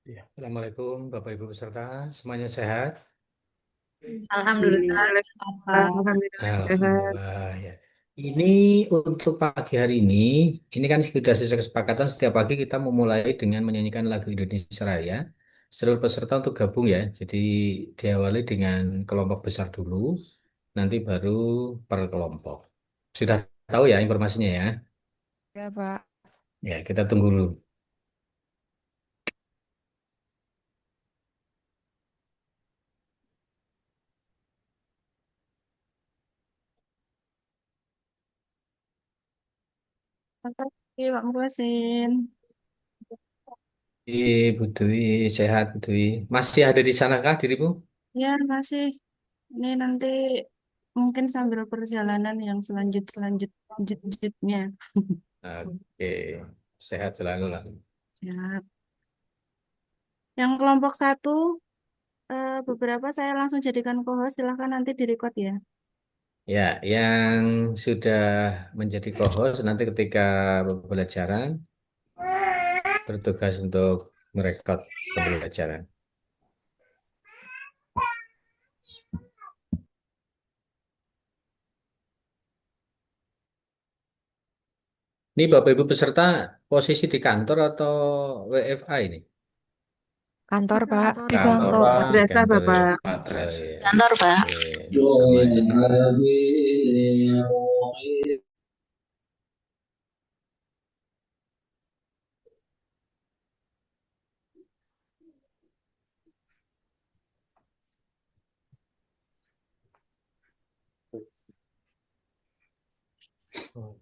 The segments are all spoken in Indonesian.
Ya, Assalamualaikum Bapak Ibu peserta, semuanya sehat? Alhamdulillah, Waalaikumsalam. Pak. Alhamdulillah sehat. Alhamdulillah ya. Ini untuk pagi hari ini kan sudah sesuai kesepakatan setiap pagi kita memulai dengan menyanyikan lagu Indonesia Raya. Seluruh peserta untuk gabung ya. Jadi diawali dengan kelompok besar dulu, nanti baru per kelompok. Sudah tahu ya informasinya ya? Ya, Pak. Ya, kita tunggu dulu. Makasih, Pak Muhsin. Bu Dwi, sehat Bu Dwi. Masih ada di sanakah dirimu? Ya, masih. Ini nanti mungkin sambil perjalanan yang selanjutnya. Oke, sehat selalu lah. Siap. Yang kelompok satu, beberapa saya langsung jadikan co-host. Silahkan nanti direcord ya. Ya, yang sudah menjadi co-host nanti ketika pembelajaran bertugas untuk merekod pembelajaran. Ini Bapak Ibu peserta posisi di kantor atau WFA ini? Kantor, Pak. Kantor, Di Pak. Kantor, kantor di madrasah, kantor ya. Bapak. Oh iya, Kantor, Pak. oke, sama ya. Oh, oh.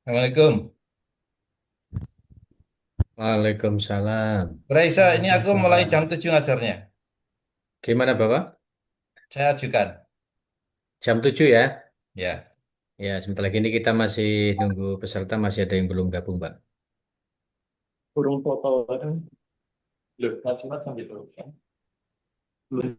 Assalamualaikum. Waalaikumsalam. Raisa, ini aku mulai jam 7 ngajarnya. Gimana Bapak? Saya ajukan. Jam 7 ya? Ya. Ya, sebentar lagi ini kita masih nunggu peserta, masih ada yang belum gabung, Pak. Burung foto kan belum macam-macam gitu kan belum.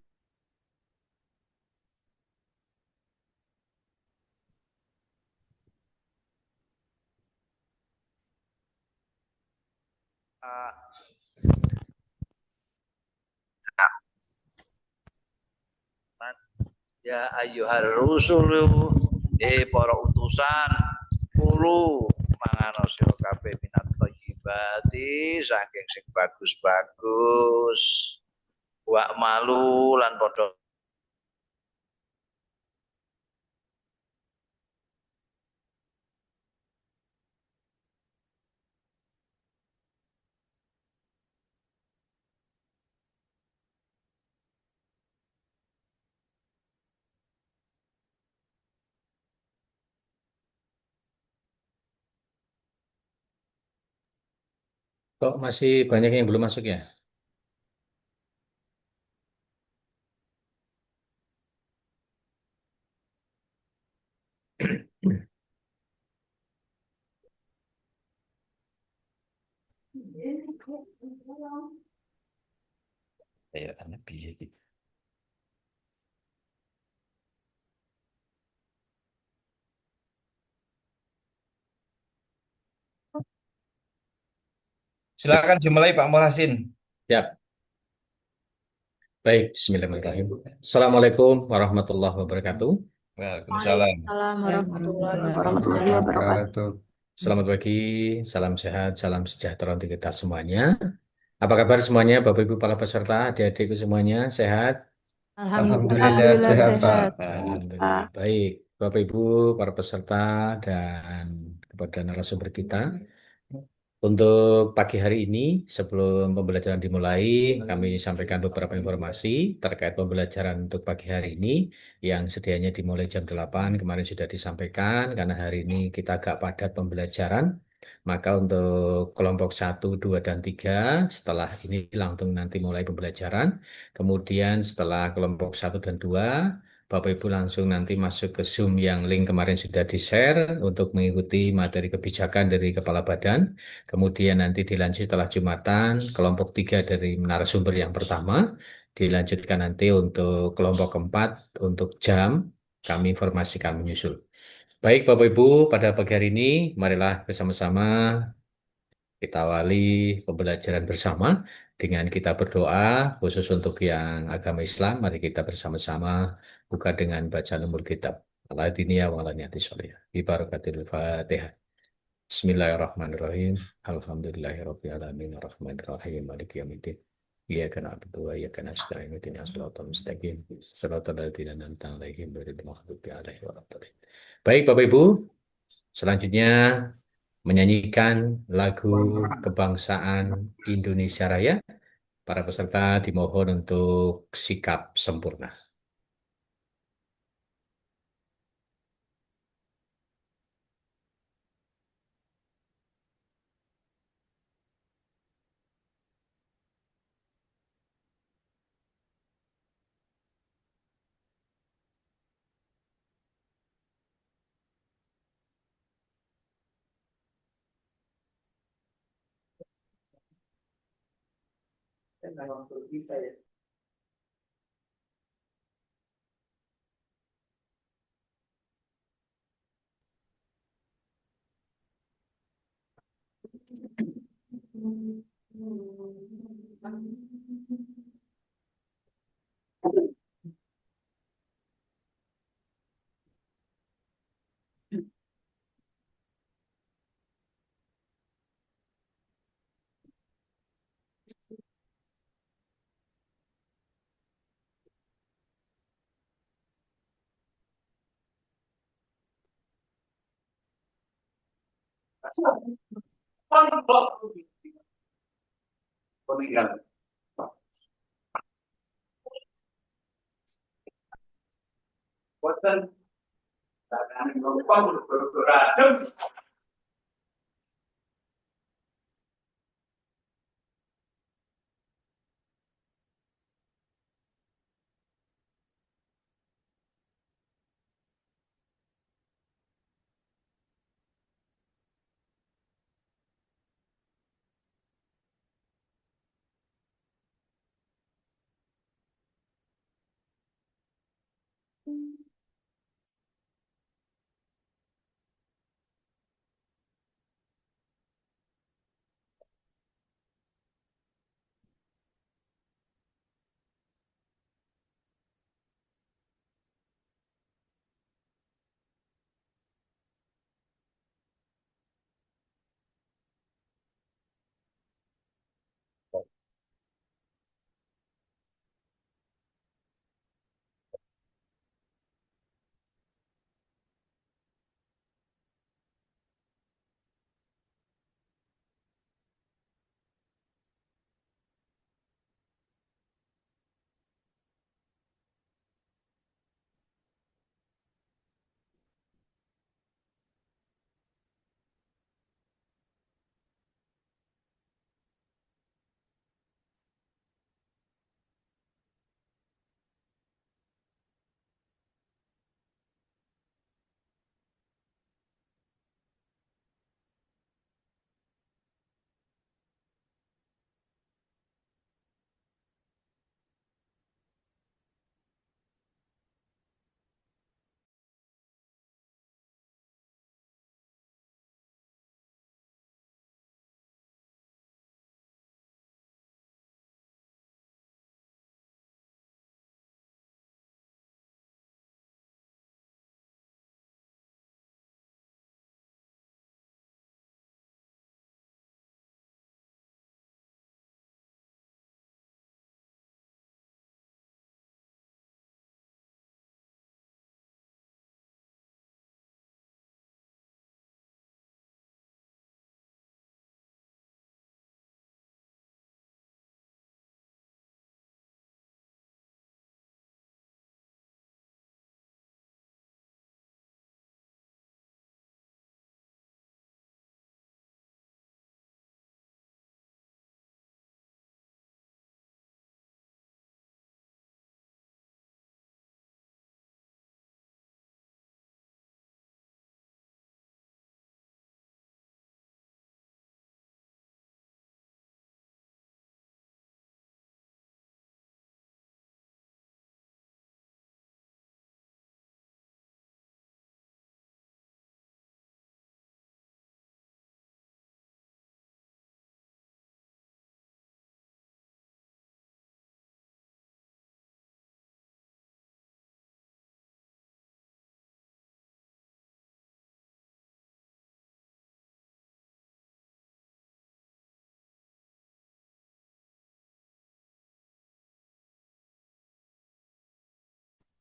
Ya ayyuhar rusulu para utusan kulu mangan sira kabeh minat thayyibati saking sing bagus-bagus wa malu lan padha Kok masih banyak yang belum masuk ya? Kayak anak piye gitu. Silakan dimulai Pak Muhsin. Ya, baik. Bismillahirrahmanirrahim. Assalamualaikum warahmatullahi wabarakatuh. Waalaikumsalam. Waalaikumsalam warahmatullahi Waalaikumsalam wabarakatuh. wabarakatuh. Selamat pagi, salam sehat, salam sejahtera untuk kita semuanya. Apa kabar semuanya, Bapak Ibu para peserta, adik-adikku semuanya sehat? Alhamdulillah Alhamdulillah sehat, Pak. sehat. Alhamdulillah Pak. baik. Bapak Ibu para peserta dan kepada narasumber kita. Untuk pagi hari ini, sebelum pembelajaran dimulai, kami sampaikan beberapa informasi terkait pembelajaran untuk pagi hari ini yang sedianya dimulai jam 8, kemarin sudah disampaikan, karena hari ini kita agak padat pembelajaran. Maka untuk kelompok 1, 2, dan 3, setelah ini langsung nanti mulai pembelajaran. Kemudian setelah kelompok 1 dan 2, Bapak Ibu langsung nanti masuk ke Zoom yang link kemarin sudah di-share untuk mengikuti materi kebijakan dari Kepala Badan. Kemudian nanti dilanjut setelah Jumatan, kelompok 3 dari narasumber yang pertama. Dilanjutkan nanti untuk kelompok keempat, untuk jam, kami informasikan menyusul. Baik Bapak Ibu, pada pagi hari ini, marilah bersama-sama kita awali pembelajaran bersama dengan kita berdoa, khusus untuk yang agama Islam. Mari kita bersama-sama buka dengan bacaan umur kitab. Al-Adiniyah wa ala-niyati sholihah. Bibarakatil Fatihah. Bismillahirrahmanirrahim. Alhamdulillahirrahmanirrahim. Ar-Rahmanirrahim. Maliki yaumiddin. Iyyaka na'budu wa iyyaka nasta'in. Ihdinas siratal mustaqim. Siratal ladzina an'amta 'alaihim ghairil maghdubi 'alaihim waladdallin. Baik, Bapak Ibu, selanjutnya menyanyikan lagu kebangsaan Indonesia Raya. Para peserta dimohon untuk sikap sempurna.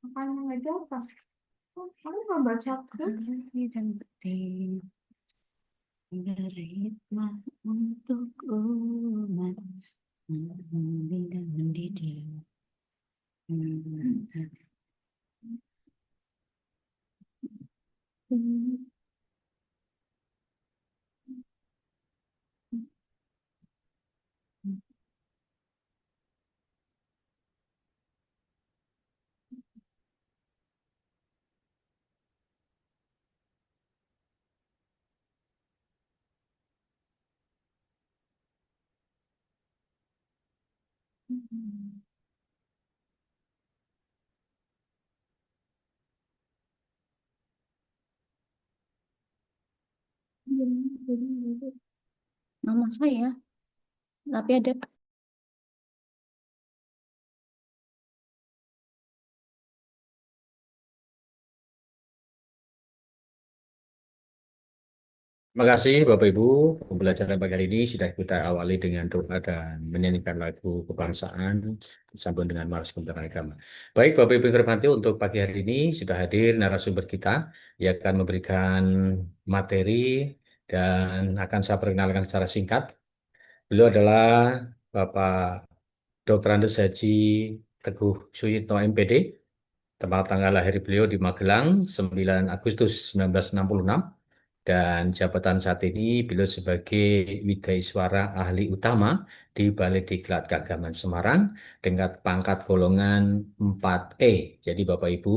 Makanya nggak jawab. Kamu nggak baca tuh? Ini dan penting berhikmah untuk umat membimbing dan mendidik. Nama saya, tapi ada Terima kasih Bapak Ibu. Pembelajaran pagi hari ini sudah kita awali dengan doa dan menyanyikan lagu kebangsaan disambung dengan marsi kementerian agama. Baik Bapak Ibu yang hormati, untuk pagi hari ini sudah hadir narasumber kita yang akan memberikan materi dan akan saya perkenalkan secara singkat. Beliau adalah Bapak Dr. Andes Haji Teguh Suyitno MPD. Tempat tanggal lahir beliau di Magelang 9 Agustus 1966. Dan jabatan saat ini beliau sebagai Widaiswara Ahli Utama di Balai Diklat Keagamaan Semarang dengan pangkat golongan 4E. Jadi Bapak Ibu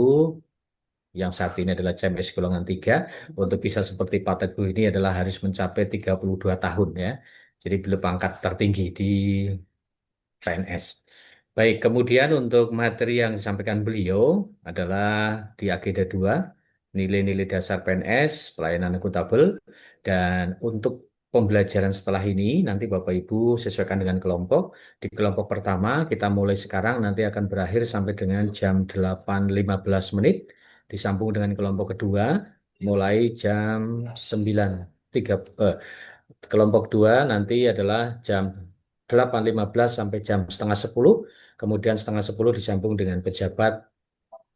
yang saat ini adalah CMS golongan 3, untuk bisa seperti Pak Teguh ini adalah harus mencapai 32 tahun ya. Jadi beliau pangkat tertinggi di PNS. Baik, kemudian untuk materi yang disampaikan beliau adalah di agenda 2, nilai-nilai dasar PNS, pelayanan akuntabel, dan untuk pembelajaran setelah ini nanti Bapak Ibu sesuaikan dengan kelompok. Di kelompok pertama kita mulai sekarang nanti akan berakhir sampai dengan jam 8.15, disambung dengan kelompok kedua mulai jam 9.3. Kelompok 2 nanti adalah jam 8.15 sampai jam setengah 10, kemudian setengah 10 disambung dengan pejabat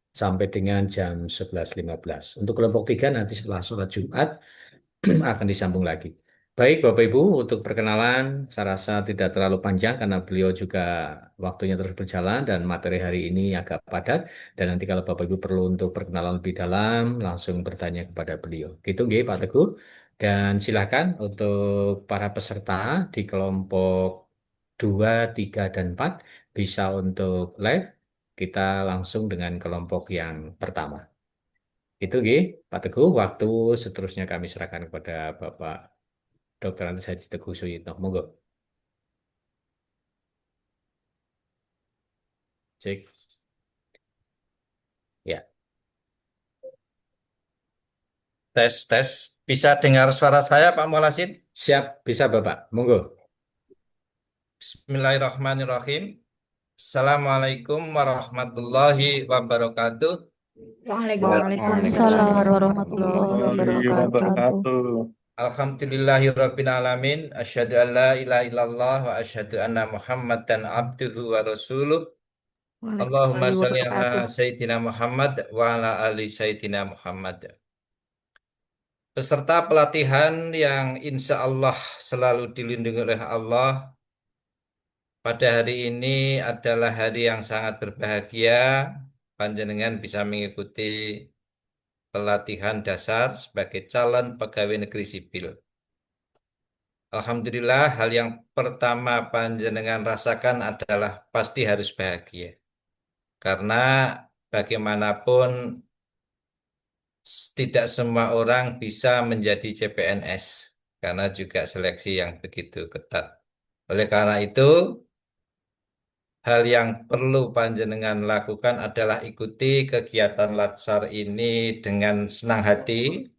sampai dengan jam 11.15. Untuk kelompok 3 nanti setelah sholat Jumat akan disambung lagi. Baik Bapak Ibu, untuk perkenalan saya rasa tidak terlalu panjang karena beliau juga waktunya terus berjalan dan materi hari ini agak padat. Dan nanti kalau Bapak Ibu perlu untuk perkenalan lebih dalam, langsung bertanya kepada beliau. Gitu nggih Pak Teguh. Dan silakan untuk para peserta di kelompok 2, 3, dan 4 bisa untuk live. Kita langsung dengan kelompok yang pertama. Itu nggih, Pak Teguh, waktu seterusnya kami serahkan kepada Bapak Dr. Andes Haji Teguh Suyitno. Monggo. Cek. Ya, Tes, tes. Bisa dengar suara saya, Pak Molasin? siap, bisa Bapak. Monggo. Bismillahirrahmanirrahim. Assalamualaikum warahmatullahi wabarakatuh. Waalaikumsalam warahmatullahi wabarakatuh. Alhamdulillahirabbil alamin. Asyhadu an la ilaha illallah wa asyhadu anna Muhammadan abduhu wa rasuluh. Allahumma sholli ala sayyidina Muhammad wa ala ali sayyidina Muhammad. Peserta pelatihan yang insya Allah selalu dilindungi oleh Allah, pada hari ini adalah hari yang sangat berbahagia. Panjenengan bisa mengikuti pelatihan dasar sebagai calon pegawai negeri sipil. Alhamdulillah, hal yang pertama panjenengan rasakan adalah pasti harus bahagia. Karena bagaimanapun tidak semua orang bisa menjadi CPNS karena juga seleksi yang begitu ketat. Oleh karena itu, hal yang perlu panjenengan lakukan adalah ikuti kegiatan Latsar ini dengan senang hati,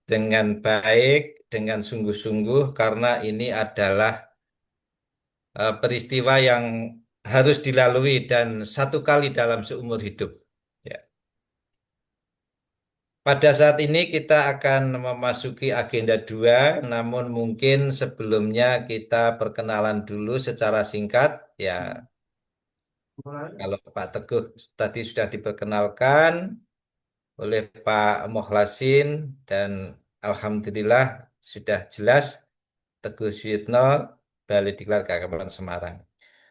dengan baik, dengan sungguh-sungguh, karena ini adalah peristiwa yang harus dilalui dan satu kali dalam seumur hidup. Ya. Pada saat ini kita akan memasuki agenda 2, namun mungkin sebelumnya kita perkenalan dulu secara singkat. Ya, Kalau Pak Teguh tadi sudah diperkenalkan oleh Pak Mokhlasin dan Alhamdulillah sudah jelas Teguh Suyitno Balai Diklat Keagamaan Semarang.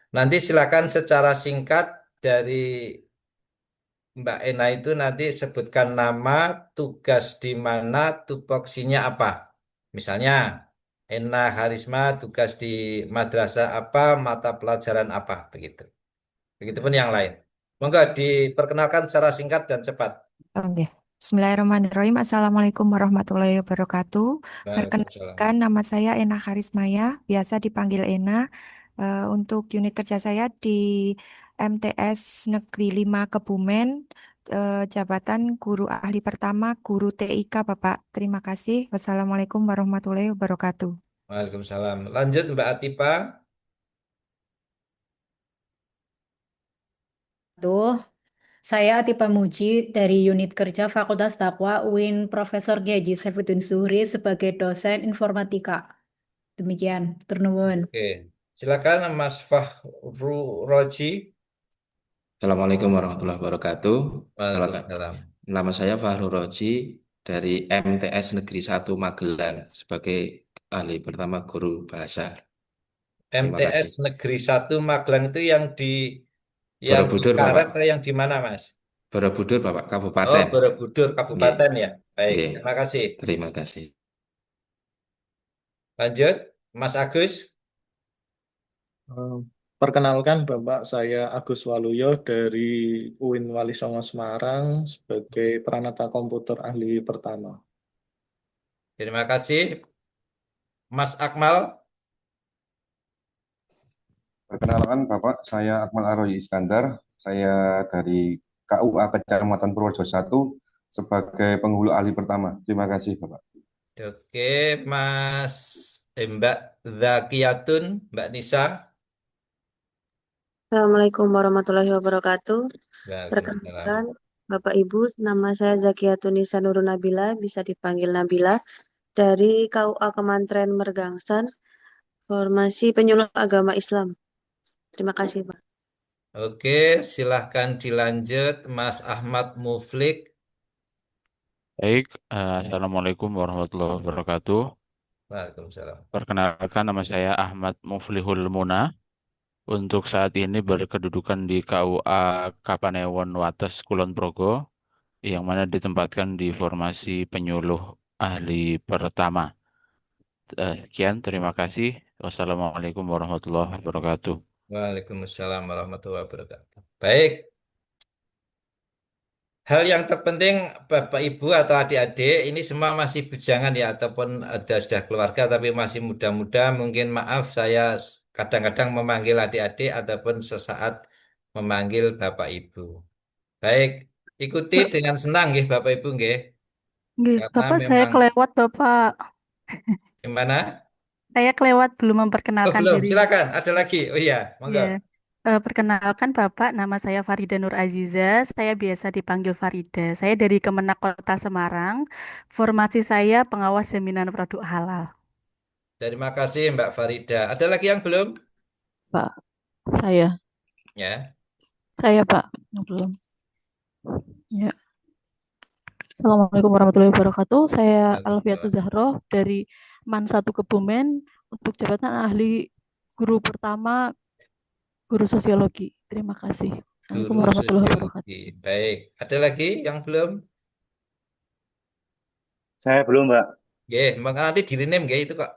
Nanti silakan secara singkat dari Mbak Ena itu nanti sebutkan nama, tugas di mana, tupoksinya apa. Misalnya, Ena Harisma tugas di madrasah apa, mata pelajaran apa, begitu. Begitupun yang lain. Monggo diperkenalkan secara singkat dan cepat. Oke. Bismillahirrahmanirrahim. Assalamualaikum warahmatullahi wabarakatuh. Waalaikumsalam. Perkenalkan, nama saya Ena Karismaya, biasa dipanggil Ena. Untuk unit kerja saya di MTS Negeri 5 Kebumen, jabatan guru ahli pertama, guru TIK, Bapak. Terima kasih. Wassalamualaikum warahmatullahi wabarakatuh. Waalaikumsalam. Lanjut Mbak Atipa. Tuh, saya Atipa Muji dari unit kerja Fakultas Takwa UIN Profesor Kiai Haji Saifuddin Zuhri sebagai dosen informatika. Demikian, turnuwun. Oke. Silakan Mas Fahru Roji. Assalamualaikum warahmatullahi wabarakatuh. Waalaikumsalam. Nama saya Fahru Roji dari MTS Negeri 1 Magelang sebagai ahli pertama guru bahasa. Terima kasih. MTS Negeri 1 Magelang itu yang di Borobudur, Karet Bapak. atau yang di mana, Mas? Borobudur, Bapak, Oh, Kabupaten. Borobudur Nggih, Kabupaten ya. Baik, nggih. terima kasih. Terima kasih. Lanjut, Mas Agus. Eh, Perkenalkan Bapak, saya Agus Waluyo dari UIN Wali Songo Semarang sebagai peranata komputer ahli pertama. Terima kasih. Mas Akmal. Perkenalkan Bapak, saya Akmal Aroyi Iskandar. Saya dari KUA Kecamatan Purworejo 1 sebagai penghulu ahli pertama. Terima kasih Bapak. Oke, Mbak Zakiyatun, Mbak Nisa. Assalamualaikum warahmatullahi wabarakatuh. Waalaikumsalam. Perkenalkan, Bapak Ibu, nama saya Zakiyatun Nisa Nurun Nabila, bisa dipanggil Nabila, dari KUA Kementerian Mergangsan, formasi penyuluh agama Islam. Terima kasih, Pak. Oke, silahkan dilanjut, Mas Ahmad Muflik. Baik, Assalamualaikum warahmatullahi wabarakatuh. Waalaikumsalam. Perkenalkan, nama saya Ahmad Muflihul Muna. Untuk saat ini berkedudukan di KUA Kapanewon Wates Kulon Progo, yang mana ditempatkan di formasi penyuluh ahli pertama. Sekian, terima kasih. Wassalamualaikum warahmatullahi wabarakatuh. Waalaikumsalam warahmatullahi wabarakatuh. Baik, hal yang terpenting Bapak Ibu atau adik-adik ini semua masih bujangan ya ataupun ada sudah keluarga tapi masih muda-muda. Mungkin maaf saya kadang-kadang memanggil adik-adik ataupun sesaat memanggil Bapak Ibu. Baik, ikuti dengan senang nggih Bapak Ibu nggih. Nggih, Karena Bapak saya memang kelewat, Bapak. gimana? Saya kelewat belum Oh, memperkenalkan belum, diri. silakan. Ada lagi. Oh iya, monggo. Ya. Perkenalkan Bapak, nama saya Farida Nur Aziza. Saya biasa dipanggil Farida. Saya dari Kemenak Kota Semarang. Formasi saya pengawas jaminan produk halal. Terima kasih Mbak Farida. Ada lagi yang belum? Pak, saya Ya. Pak, belum. Ya. Assalamualaikum warahmatullahi wabarakatuh. Saya Alfiatul Zahro dari MAN 1 Kebumen untuk jabatan ahli guru pertama guru sosiologi. Terima kasih. Assalamualaikum Guru warahmatullahi wabarakatuh. sosiologi. Baik. Ada lagi yang belum? Saya belum, Mbak. Oke, maka nanti di rename nggih itu kok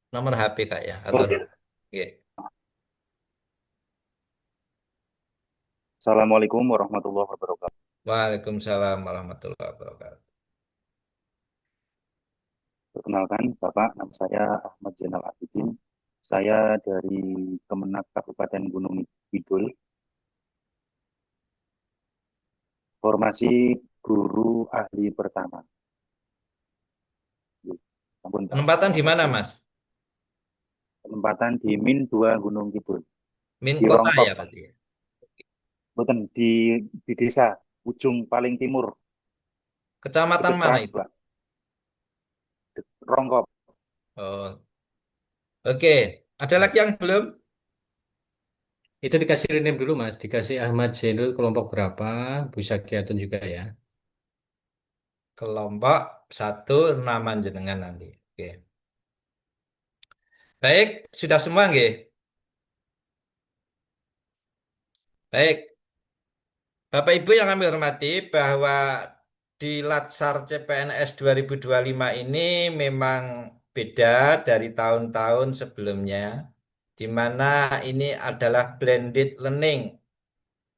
nomor HP Kak ya atau Oke. Assalamualaikum warahmatullahi wabarakatuh. Waalaikumsalam warahmatullahi wabarakatuh. Perkenalkan, Bapak, nama saya Ahmad Zainal Abidin. Saya dari Kemenak Kabupaten Gunung Kidul. Formasi guru ahli pertama. Penempatan di mana, Mas? Penempatan di Min 2 Gunung Kidul. Min Di kota Rongkop. ya berarti. Betul, di desa ujung paling timur. Kecamatan Dekat mana Trans, itu? Pak. Rongkop. Oh. Oke, ada lagi yang belum? Itu dikasih rename dulu Mas, dikasih Ahmad Zainul kelompok berapa, Bu Sakiatun juga ya. Kelompok satu nama jenengan nanti. Oke. Baik, sudah semua nggih? Baik, Bapak Ibu yang kami hormati bahwa di Latsar CPNS 2025 ini memang beda dari tahun-tahun sebelumnya, di mana ini adalah blended learning,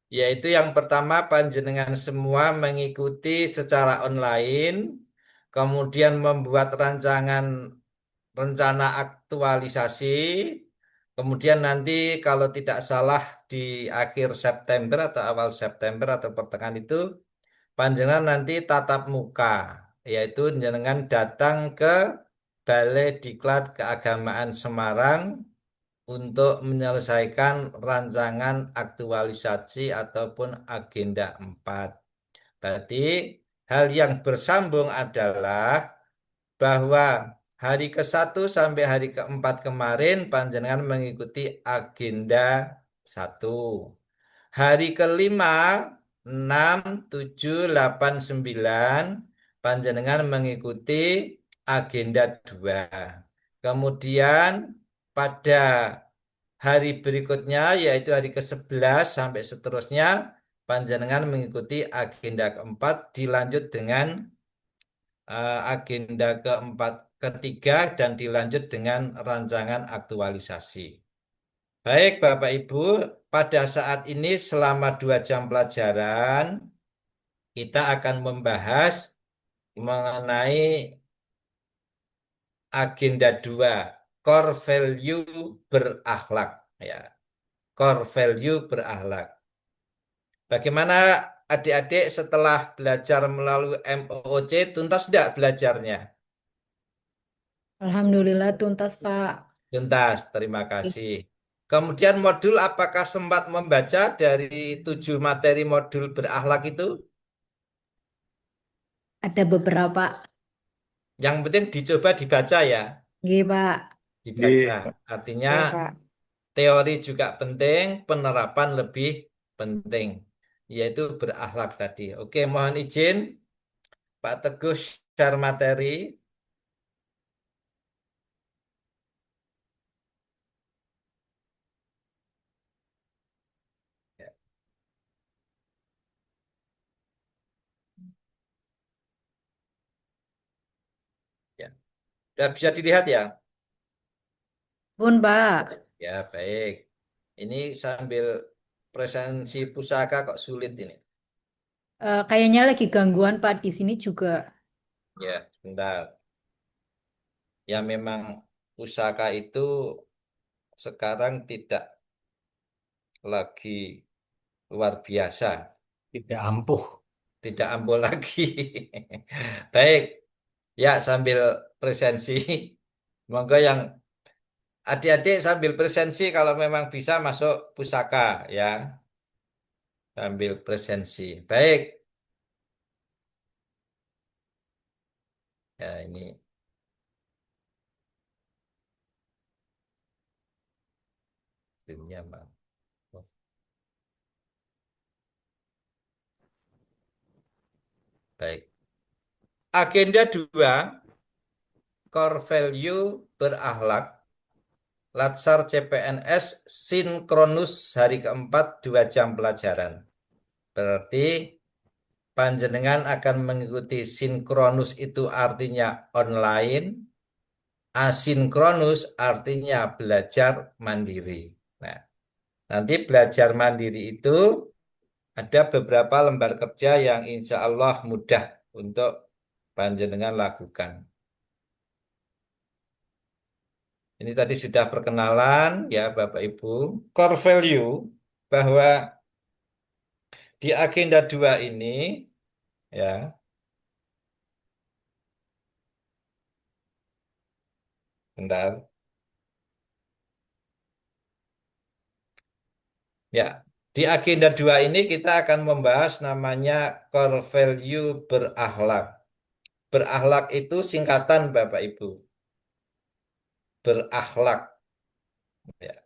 yaitu yang pertama panjenengan semua mengikuti secara online, kemudian membuat rancangan rencana aktualisasi, kemudian nanti kalau tidak salah di akhir September atau awal September atau pertengahan itu, panjenengan nanti tatap muka, yaitu jenengan datang ke Balai Diklat Keagamaan Semarang untuk menyelesaikan rancangan aktualisasi ataupun agenda 4. Berarti hal yang bersambung adalah bahwa hari ke-1 sampai hari ke-4 kemarin panjenengan mengikuti agenda 1. Hari kelima, 6, 7, 8, 9 panjenengan mengikuti agenda 2. Kemudian pada hari berikutnya yaitu hari ke-11 sampai seterusnya panjenengan mengikuti agenda keempat dilanjut dengan agenda keempat ketiga dan dilanjut dengan rancangan aktualisasi. Baik Bapak Ibu, pada saat ini selama 2 jam pelajaran kita akan membahas mengenai agenda 2, core value berakhlak ya. Core value berakhlak. Bagaimana adik-adik setelah belajar melalui MOOC tuntas tidak belajarnya? Alhamdulillah tuntas, Pak. Tuntas, terima kasih. Kemudian modul apakah sempat membaca dari 7 materi modul berakhlak itu? Ada beberapa. Yang penting dicoba dibaca ya. Nggih, Pak. Dibaca. Iya. Artinya Oke, Pak. teori juga penting, penerapan lebih penting, yaitu berakhlak tadi. Oke, mohon izin Pak Teguh share materi. Ya, ya. Sudah bisa dilihat ya? Pun, Pak. Ya, baik. Ini sambil presensi pusaka kok sulit ini. Kayaknya lagi gangguan, Pak. Di sini juga. Ya, sebentar. Ya memang pusaka itu sekarang tidak lagi luar biasa. Tidak ampuh. Tidak ampuh lagi. Baik, ya sambil presensi. Monggo yang adik-adik sambil presensi kalau memang bisa masuk pusaka ya. Sambil presensi. Baik. Ya ini filmnya, Bang. Baik. Agenda 2, core value berakhlak. Latsar CPNS sinkronus hari keempat 2 jam pelajaran. Berarti panjenengan akan mengikuti sinkronus itu artinya online, asinkronus artinya belajar mandiri. Nah, nanti belajar mandiri itu ada beberapa lembar kerja yang insya Allah mudah untuk panjenengan lakukan. Ini tadi sudah perkenalan ya Bapak Ibu. Core value bahwa di agenda 2 ini ya, bentar. Ya, di agenda 2 ini kita akan membahas namanya core value berakhlak. Berakhlak itu singkatan Bapak Ibu. Berakhlak. Ya.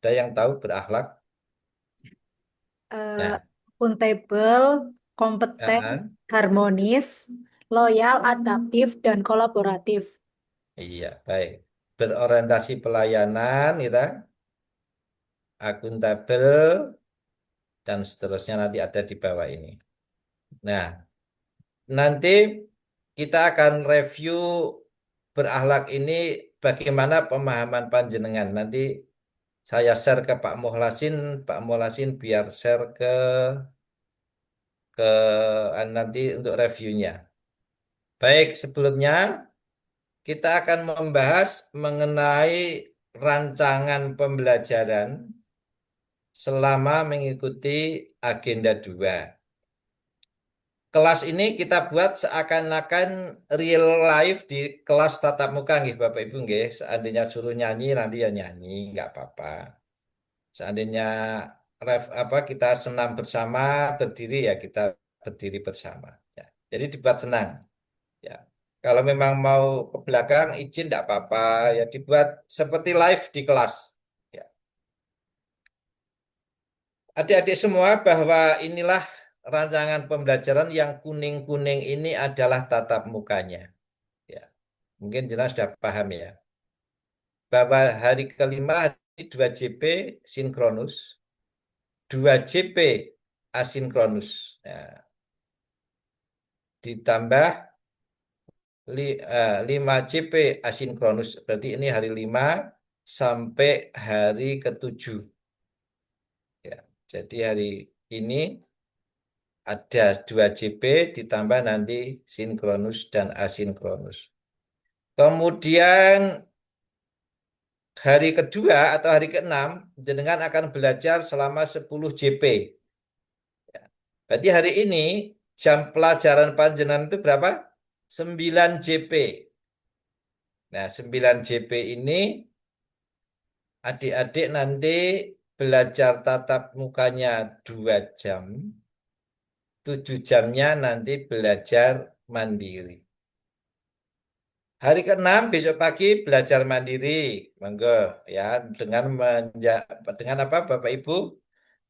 Ada yang tahu berakhlak? Eh, Nah, akuntabel, kompeten, ah, harmonis, loyal, adaptif, dan kolaboratif. iya, baik. Berorientasi pelayanan, kita akuntabel, dan seterusnya nanti ada di bawah ini. Nah, nanti kita akan review berakhlak ini bagaimana pemahaman panjenengan. Nanti saya share ke Pak Muhlasin biar share ke nanti untuk reviewnya. Baik, sebelumnya kita akan membahas mengenai rancangan pembelajaran selama mengikuti agenda 2. Kelas ini kita buat seakan-akan real life di kelas tatap muka nggih Bapak Ibu nggih. Seandainya suruh nyanyi nanti ya nyanyi, nggak apa-apa. Seandainya kita senam bersama berdiri ya kita berdiri bersama. Ya. Jadi dibuat senang. Ya. Kalau memang mau ke belakang izin nggak apa-apa ya dibuat seperti live di kelas. Ya. Adik-adik semua bahwa inilah rancangan pembelajaran yang kuning-kuning ini adalah tatap mukanya. Ya, mungkin jelas sudah paham ya. Bahwa hari kelima hari 2JP sinkronus, 2JP asinkronus. Ya, ditambah 5JP asinkronus. Berarti ini hari 5 sampai hari ke-7. Ya, jadi hari ini ada 2JP ditambah nanti sinkronus dan asinkronus. Kemudian hari kedua atau hari ke-6, jenengan akan belajar selama 10 JP. Ya. Berarti hari ini jam pelajaran panjenengan itu berapa? 9 JP. Nah, 9 JP ini adik-adik nanti belajar tatap mukanya 2 jam. 7 jamnya nanti belajar mandiri. Hari ke-6 besok pagi belajar mandiri. Monggo ya dengan apa Bapak Ibu?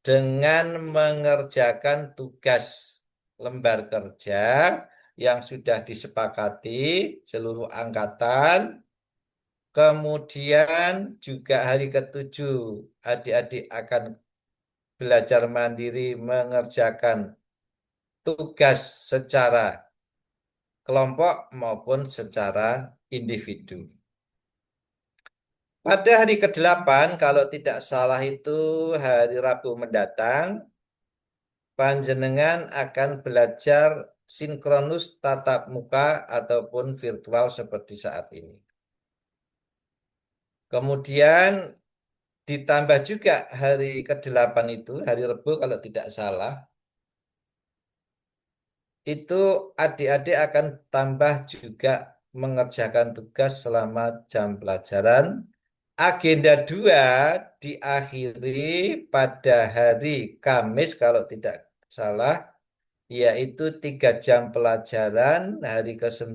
Dengan mengerjakan tugas lembar kerja yang sudah disepakati seluruh angkatan. Kemudian juga hari ke-7 adik-adik akan belajar mandiri mengerjakan tugas secara kelompok maupun secara individu. Pada hari ke-8, kalau tidak salah itu hari Rabu mendatang, panjenengan akan belajar sinkronus tatap muka ataupun virtual seperti saat ini. Kemudian ditambah juga hari ke-8 itu, hari Rabu kalau tidak salah, itu adik-adik akan tambah juga mengerjakan tugas selama jam pelajaran. Agenda 2 diakhiri pada hari Kamis kalau tidak salah, yaitu 3 jam pelajaran hari ke-9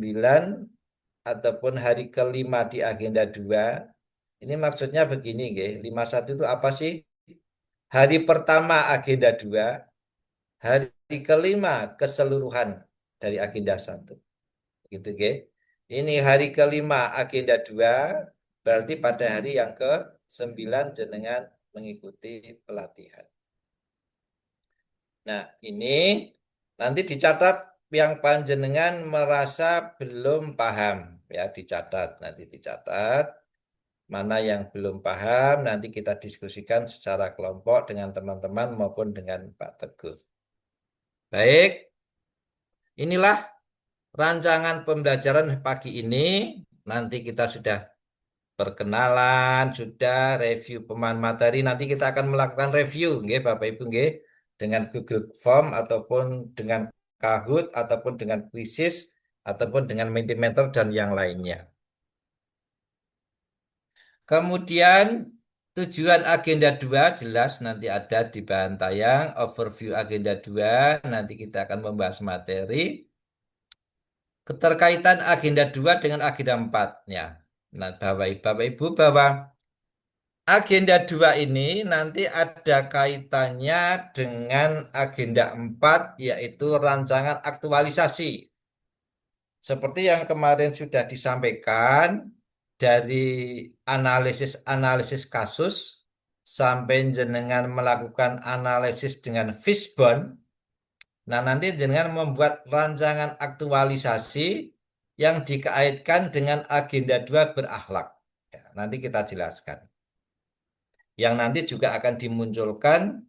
ataupun hari ke-5 di agenda 2. Ini maksudnya begini, 51 itu apa sih? Hari pertama agenda 2, hari ke-5 keseluruhan dari agenda 1. Gitu, Ini hari ke-5 agenda 2, berarti pada hari yang ke-9 jenengan mengikuti pelatihan. Nah, ini nanti dicatat yang panjenengan merasa belum paham. Ya, dicatat. Nanti dicatat. Mana yang belum paham, nanti kita diskusikan secara kelompok dengan teman-teman maupun dengan Pak Teguh. Baik, inilah rancangan pembelajaran pagi ini. Nanti kita sudah perkenalan, sudah review pemahaman materi. Nanti kita akan melakukan review, Bapak Ibu, dengan Google Form ataupun dengan Kahoot ataupun dengan Quizzes ataupun dengan Mentimeter dan yang lainnya. Kemudian tujuan agenda 2 jelas nanti ada di bahan tayang, overview agenda 2, nanti kita akan membahas materi. Keterkaitan agenda 2 dengan agenda 4. Ya. Nah, Bapak Ibu bahwa agenda 2 ini nanti ada kaitannya dengan agenda 4, yaitu rancangan aktualisasi. Seperti yang kemarin sudah disampaikan, dari analisis-analisis kasus sampai jenengan melakukan analisis dengan fishbone. Nah, nanti jenengan membuat rancangan aktualisasi yang dikaitkan dengan agenda 2 berakhlak. Ya, nanti kita jelaskan. Yang nanti juga akan dimunculkan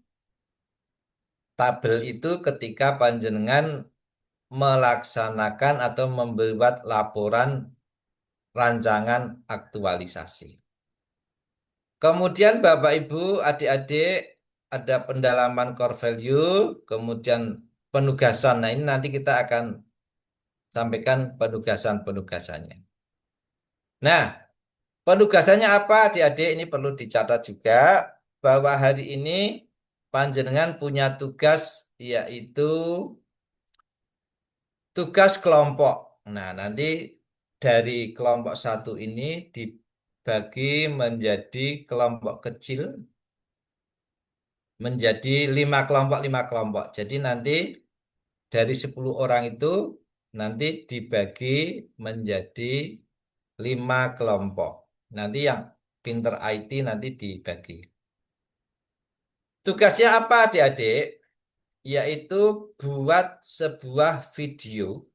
tabel itu ketika panjenengan melaksanakan atau membuat laporan rancangan aktualisasi. Kemudian Bapak Ibu, adik-adik, ada pendalaman core value, kemudian penugasan. Nah, ini nanti kita akan sampaikan penugasan-penugasannya. Nah, penugasannya apa adik-adik? Ini perlu dicatat juga bahwa hari ini panjenengan punya tugas, yaitu tugas kelompok. Nah, nanti dari kelompok 1 ini dibagi menjadi kelompok kecil, menjadi 5 kelompok. Jadi nanti dari 10 orang itu nanti dibagi menjadi 5 kelompok. Nanti yang pinter IT nanti dibagi. Tugasnya apa adik-adik? Yaitu buat sebuah video.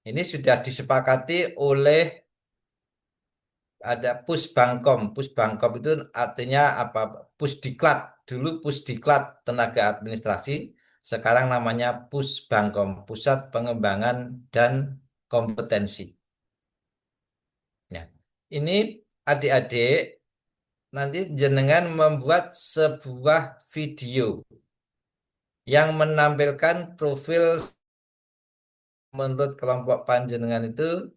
Ini sudah disepakati oleh ada Pusbangkom. Pusbangkom itu artinya apa? Pusdiklat. Dulu Pusdiklat Tenaga Administrasi, sekarang namanya Pusbangkom, Pusat Pengembangan dan Kompetensi. Nah, ini adik-adik nanti jenengan membuat sebuah video yang menampilkan profil menurut kelompok panjenengan itu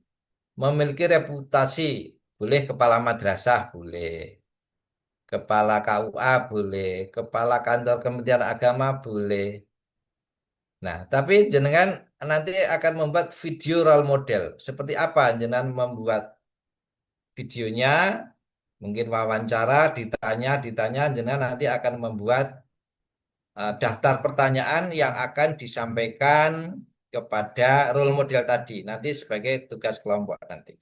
memiliki reputasi. Boleh kepala madrasah, boleh. Kepala KUA, boleh. Kepala kantor Kementerian Agama, boleh. Nah, tapi jenengan nanti akan membuat video role model. Seperti apa jenengan membuat videonya? Mungkin wawancara, ditanya, jenengan nanti akan membuat daftar pertanyaan yang akan disampaikan kepada role model tadi. Nanti sebagai tugas kelompok nanti.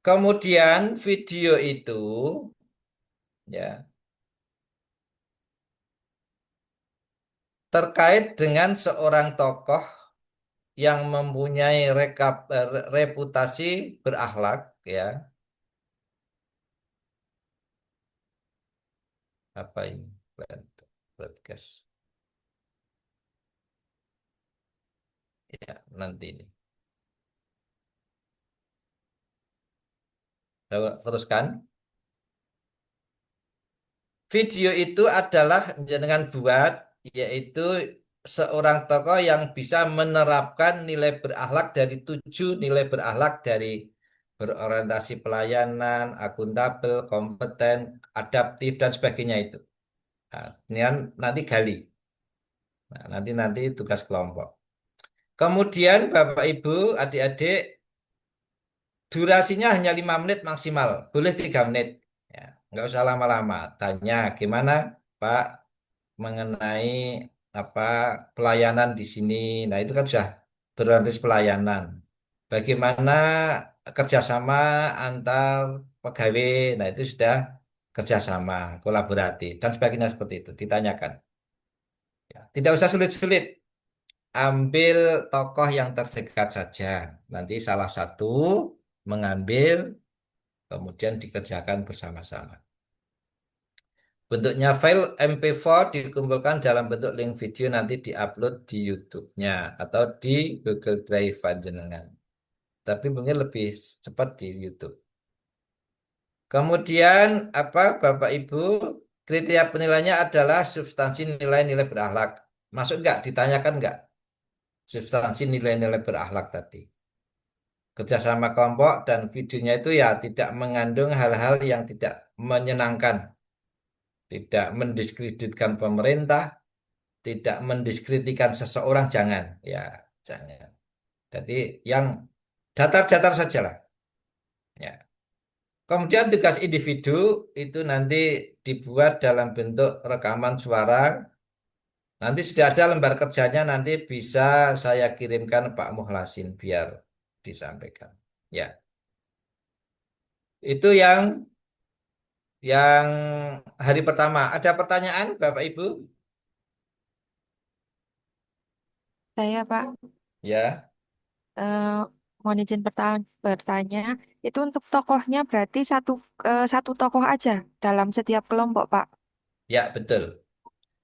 Kemudian video itu ya terkait dengan seorang tokoh yang mempunyai reputasi berakhlak ya. Apa ini? Broadcast. Ya, nanti ini. Teruskan. Video itu adalah jenengan buat, yaitu seorang tokoh yang bisa menerapkan nilai berakhlak dari 7 nilai berakhlak dari berorientasi pelayanan, akuntabel, kompeten, adaptif, dan sebagainya itu. Nah, ini kan nanti gali. Nah, nanti tugas kelompok. Kemudian Bapak Ibu, adik-adik, durasinya hanya 5 menit maksimal, boleh 3 menit. Ya, nggak usah lama-lama. Tanya gimana Pak mengenai apa pelayanan di sini. Nah, itu kan sudah berorientasi pelayanan. Bagaimana kerjasama antar pegawai. Nah, itu sudah kerjasama, kolaboratif, dan sebagainya seperti itu. Ditanyakan. Ya, tidak usah sulit-sulit. Ambil tokoh yang terdekat saja. Nanti salah satu mengambil, kemudian dikerjakan bersama-sama. Bentuknya file MP4 dikumpulkan dalam bentuk link video, nanti diupload di YouTube-nya atau di Google Drive panjenengan. Tapi mungkin lebih cepat di YouTube. Kemudian apa Bapak Ibu, kriteria penilaiannya adalah substansi nilai-nilai berakhlak. Masuk enggak? Ditanyakan enggak? Substansi nilai-nilai berakhlak tadi. Kerjasama kelompok dan videonya itu ya tidak mengandung hal-hal yang tidak menyenangkan. Tidak mendiskreditkan pemerintah, tidak mendiskreditkan seseorang, jangan. Ya, jangan. Jadi yang datar-datar saja lah. Ya. Kemudian tugas individu itu nanti dibuat dalam bentuk rekaman suara. Nanti sudah ada lembar kerjanya, nanti bisa saya kirimkan Pak Muhlasin biar disampaikan. Ya, itu yang hari pertama. Ada pertanyaan, Bapak Ibu? Saya, Pak, Ya, eh, mohon izin bertanya, itu untuk tokohnya berarti satu tokoh aja dalam setiap kelompok, Pak. ya betul.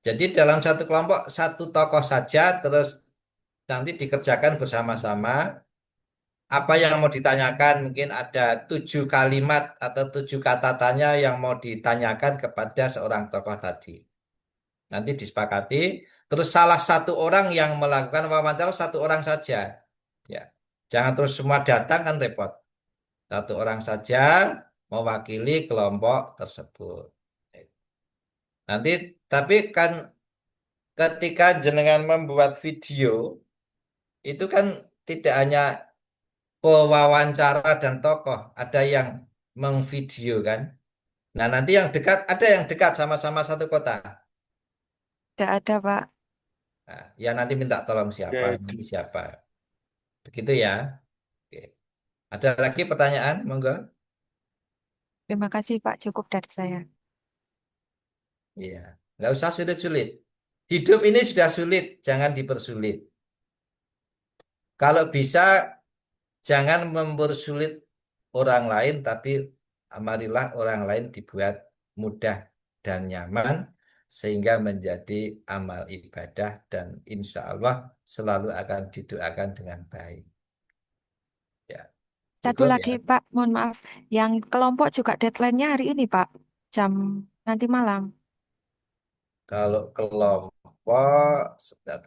Jadi dalam satu kelompok satu tokoh saja, terus nanti dikerjakan bersama-sama. Apa yang mau ditanyakan, mungkin ada 7 kalimat atau 7 kata tanya yang mau ditanyakan kepada seorang tokoh tadi. Nanti disepakati. Terus salah satu orang yang melakukan wawancara satu orang saja. Ya, jangan terus semua datang kan repot. Satu orang saja mewakili kelompok tersebut. Nanti tapi kan ketika jenengan membuat video itu kan tidak hanya pewawancara dan tokoh, ada yang mengvideo kan. Nah, nanti yang dekat ada yang dekat sama-sama satu kota. Tidak ada, Pak. Nah, ya nanti minta tolong siapa, Jadi, nanti siapa. Begitu ya. Oke. Ada lagi pertanyaan? Monggo. Terima kasih, Pak. Cukup dari saya. Iya. Nggak usah sulit-sulit. Hidup ini sudah sulit, jangan dipersulit. Kalau bisa, jangan mempersulit orang lain, tapi marilah orang lain dibuat mudah dan nyaman, sehingga menjadi amal ibadah dan insya Allah selalu akan didoakan dengan baik. Ya, Satu cukup lagi, ya. Pak. Mohon maaf. Yang kelompok juga deadline-nya hari ini, Pak. Jam nanti malam. Kalau kelompok, sebentar.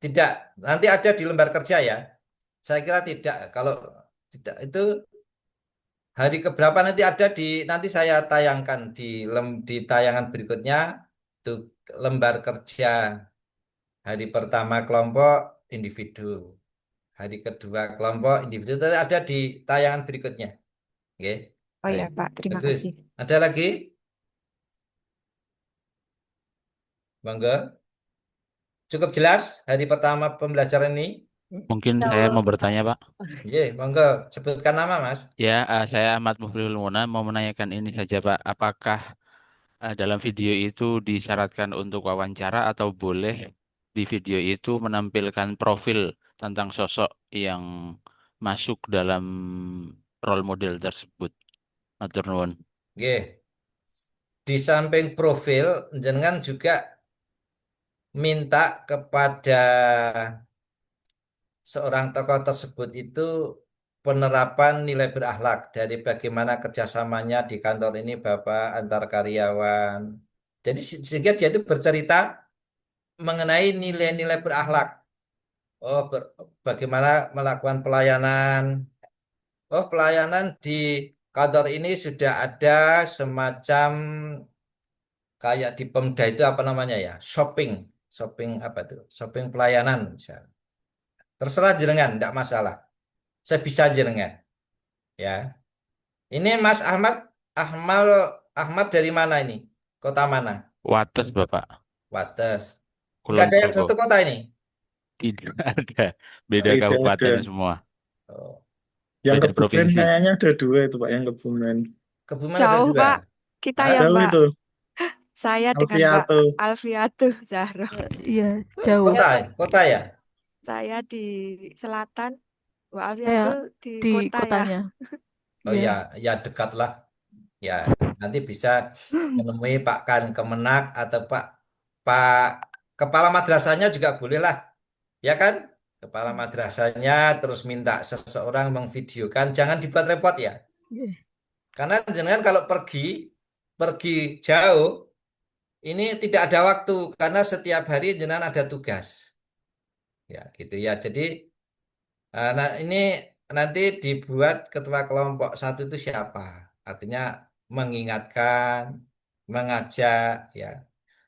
Tidak, nanti ada di lembar kerja ya. Saya kira tidak. Kalau tidak itu hari keberapa nanti ada nanti saya tayangkan di tayangan berikutnya itu lembar kerja hari pertama kelompok individu, hari kedua kelompok individu itu ada di tayangan berikutnya. Oke, Oh ya, baik. Pak. Terima Bagus. kasih. Ada lagi? Monggo. Cukup jelas hari pertama pembelajaran ini? Mungkin Ya saya Allah, mau Pak. bertanya, Pak. Ye, monggo sebutkan nama Mas. Ya, saya Ahmad Muflihul Muna mau menanyakan ini saja, Pak. Apakah dalam video itu disyaratkan untuk wawancara atau boleh di video itu menampilkan profil tentang sosok yang masuk dalam role model tersebut? Matur nuwun. Ye, di samping profil jenengan juga minta kepada seorang tokoh tersebut itu penerapan nilai berakhlak dari bagaimana kerjasamanya di kantor ini Bapak antar karyawan. Jadi sehingga dia itu bercerita mengenai nilai-nilai berakhlak. Oh, bagaimana melakukan pelayanan. Oh, pelayanan di kantor ini sudah ada semacam kayak di Pemda itu apa namanya ya? Shopping, shopping apa itu? Shopping pelayanan misalnya. Terserah jenengan, tidak masalah. Saya bisa jenengan, ya. Ini Mas Ahmad, Ahmal, Ahmad dari mana ini? Kota mana? Wates, Bapak. Wates. Enggak Kulon ada yang Progo. satu kota ini. Tidak ada. Beda tidak kabupaten ada. semua. Oh, Yang Beda Kebumen provinsi. kayaknya ada 2 itu, Pak. Yang Kebumen. Kebumen ada Jauh, 2. Pak. Kita Hah? ya, Jauh Mbak. itu. Saya dengan Mbak Alfiato. Alfiatuh Zahro. Iya, jauh. Kota, kota ya? Saya di selatan, Mbak Saya Alfiatuh di di kota ya. kotanya. Oh Iya. ya, ya dekat lah. Ya, nanti bisa menemui Pak Kemenak atau Pak Kepala Madrasahnya juga boleh lah. Ya kan? Kepala madrasahnya terus minta seseorang mengvideokan, jangan dibuat repot ya. Iya. Karena jangan kalau pergi jauh, ini tidak ada waktu karena setiap hari jenengan ada tugas. Ya, gitu ya. Jadi, nah ini nanti dibuat ketua kelompok satu itu siapa? Artinya mengingatkan, mengajak, ya.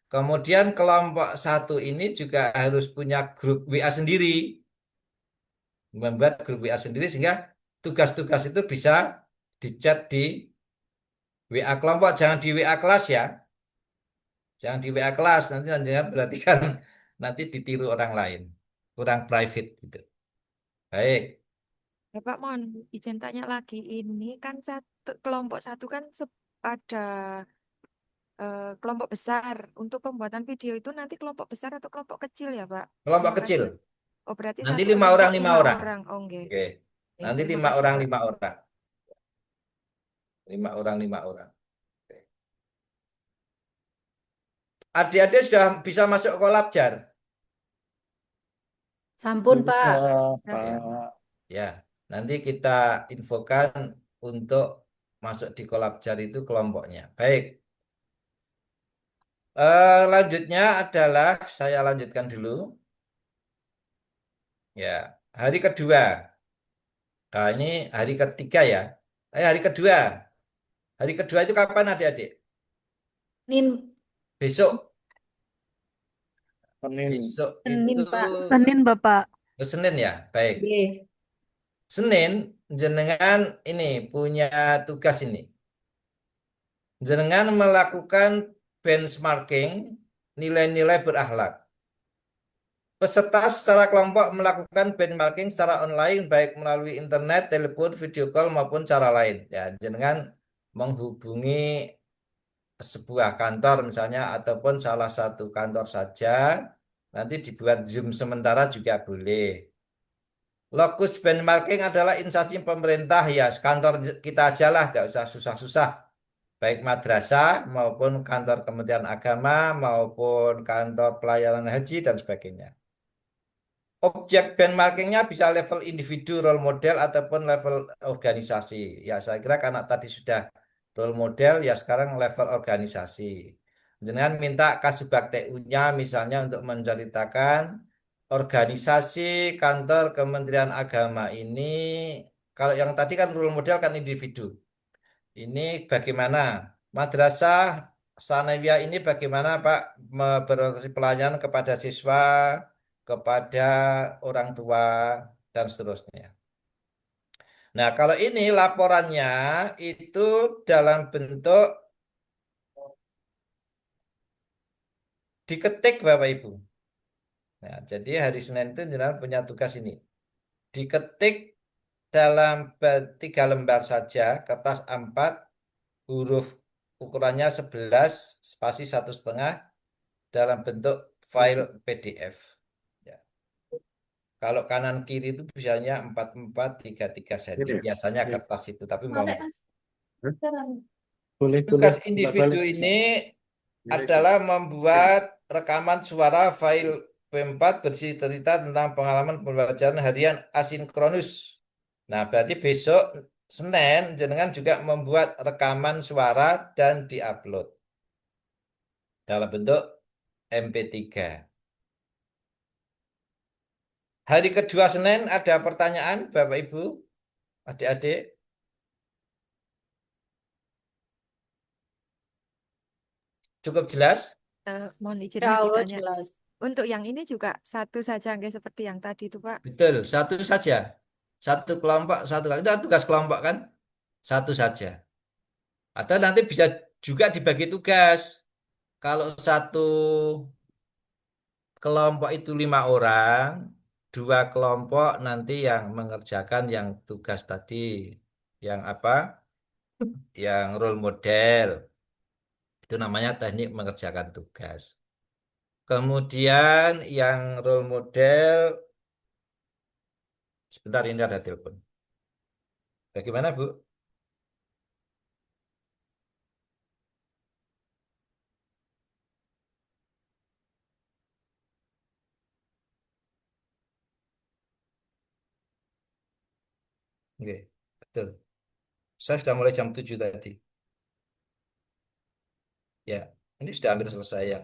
Kemudian kelompok satu ini juga harus punya grup WA sendiri. membuat grup WA sendiri sehingga tugas-tugas itu bisa dicat di WA kelompok, jangan di WA kelas ya. Jangan di WA kelas, nanti berarti kan nanti ditiru orang lain. Kurang private gitu. Baik. Bapak mohon izin tanya lagi. Ini kan satu kelompok satu kan ada kelompok besar. Untuk pembuatan video itu nanti kelompok besar atau kelompok kecil ya, Pak? Kelompok Terima kecil. kasih. Oh, berarti Nanti satu 5 orang, kelompok 5 orang. Oh, enggak. Oke. Nanti Terima 5 kasih, orang, Pak. 5 orang. 5 orang, 5 orang. Oke. Adik-adik sudah bisa masuk kolab jar. Sampun, Pak. Pak. Ya, nanti kita infokan untuk masuk di kolab jar itu kelompoknya. Baik. Lanjutnya adalah saya lanjutkan dulu. Ya, hari kedua. Nah, ini hari ketiga ya. Hari kedua. Hari kedua itu kapan adik-adik? Senin, Besok. Senin. Besok Senin, itu Pak. Senin, Bapak. Senin ya. Baik. Nggih. Senin jenengan ini punya tugas ini. Jenengan melakukan benchmarking nilai-nilai berakhlak. Peserta secara kelompok melakukan benchmarking secara online baik melalui internet, telepon, video call maupun cara lain. Ya, jenengan menghubungi sebuah kantor misalnya ataupun salah satu kantor saja, nanti dibuat Zoom sementara juga boleh. Lokus benchmarking adalah instansi pemerintah ya, kantor kita aja lah, nggak usah susah-susah. Baik madrasah maupun kantor Kementerian Agama maupun kantor pelayanan haji dan sebagainya. Objek benchmarkingnya bisa level individu, role model, ataupun level organisasi. Ya, saya kira karena tadi sudah role model, ya sekarang level organisasi. Dengan minta Kasubag TU-nya misalnya untuk menceritakan organisasi kantor Kementerian Agama ini, kalau yang tadi kan role model kan individu. Ini bagaimana? Madrasah Sanawiyah ini bagaimana Pak berorientasi pelayanan kepada siswa, kepada orang tua, dan seterusnya. Nah, kalau ini laporannya itu dalam bentuk diketik Bapak Ibu. Nah, jadi hari Senin itu jenengan punya tugas ini. Diketik dalam 3 lembar saja, kertas A4, huruf ukurannya 11, spasi 1,5 dalam bentuk file PDF. Ya. Kalau kanan kiri itu biasanya 44, 33 cm. Biasanya kertas itu, tapi mau Boleh, tugas Mbak individu Balik. ini adalah membuat rekaman suara file P4 berisi cerita tentang pengalaman pembelajaran harian asinkronus. Nah, berarti besok Senin jenengan juga membuat rekaman suara dan diupload dalam bentuk MP3. Hari kedua Senin ada pertanyaan Bapak Ibu, adik-adik? Cukup jelas? Mohon izin Ya lagi Allah, tanya. jelas. Untuk yang ini juga satu saja, nggak seperti yang tadi itu, Pak. Betul, satu saja. Satu kelompok, satu kali. Itu tugas kelompok kan? Satu saja. Atau nanti bisa juga dibagi tugas. Kalau satu kelompok itu 5 orang, 2 kelompok nanti yang mengerjakan yang tugas tadi. Yang apa? Yang role model. Itu namanya teknik mengerjakan tugas. Kemudian yang role model, sebentar ini ada telepon. Bagaimana, Bu? Oke, betul. Saya sudah mulai jam 7 tadi. Ya, ini sudah hampir selesai ya.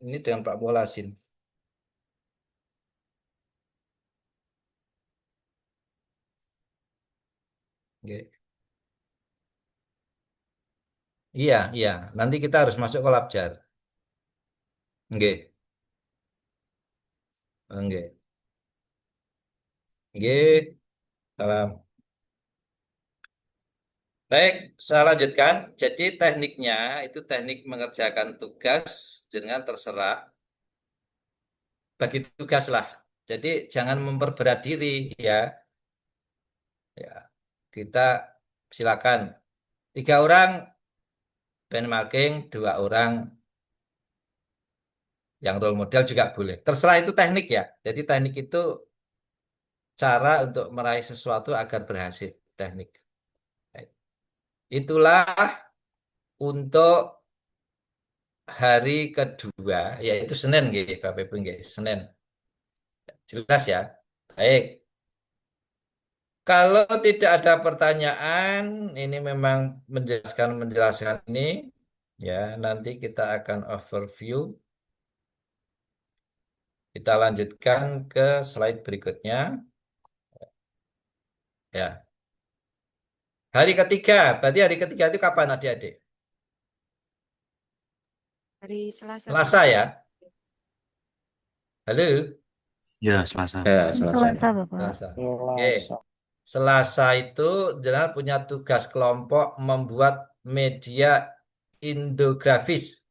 Ini dengan Pak Mulasin. Oke. Iya, iya. Nanti kita harus masuk ke Labjar. Oke. Oke. Nggih, salam. Baik, saya lanjutkan. Jadi tekniknya itu teknik mengerjakan tugas dengan terserah bagi tugas lah. Jadi jangan memperberat diri ya. Ya, kita silakan 3 orang benchmarking, 2 orang yang role model juga boleh. Terserah itu teknik ya. Jadi teknik itu cara untuk meraih sesuatu agar berhasil. Teknik. Baik. Itulah untuk hari kedua, yaitu Senin, nggih, Bapak Ibu, nggih, Senin. Jelas ya? Baik. Kalau tidak ada pertanyaan, ini memang menjelaskan ini, ya, nanti kita akan overview. Kita lanjutkan ke slide berikutnya. Ya. Hari ketiga, berarti hari ketiga itu kapan adik-adik? Hari Selasa. Selasa ya? Halo? Ya, Selasa. Ya, Selasa. Selasa, Bapak. Selasa. Oke. Selasa itu jenengan punya tugas kelompok membuat media infografis.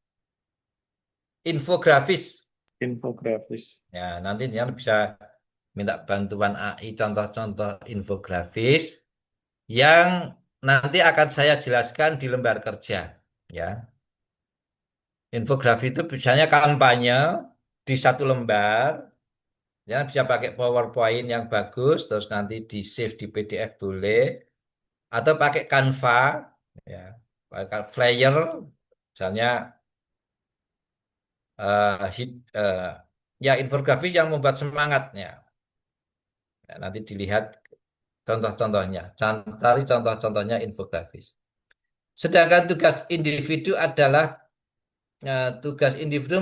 Ya, nanti jangan bisa minta bantuan AI contoh-contoh infografis yang nanti akan saya jelaskan di lembar kerja. Ya, infografis itu biasanya kampanye di 1 lembar. Ya, bisa pakai PowerPoint yang bagus, terus nanti di save di PDF boleh, atau pakai Canva, ya, pakai flyer, misalnya ya infografis yang membuat semangatnya. Ya, nanti dilihat contoh-contohnya, cari contoh-contohnya infografis. Sedangkan tugas individu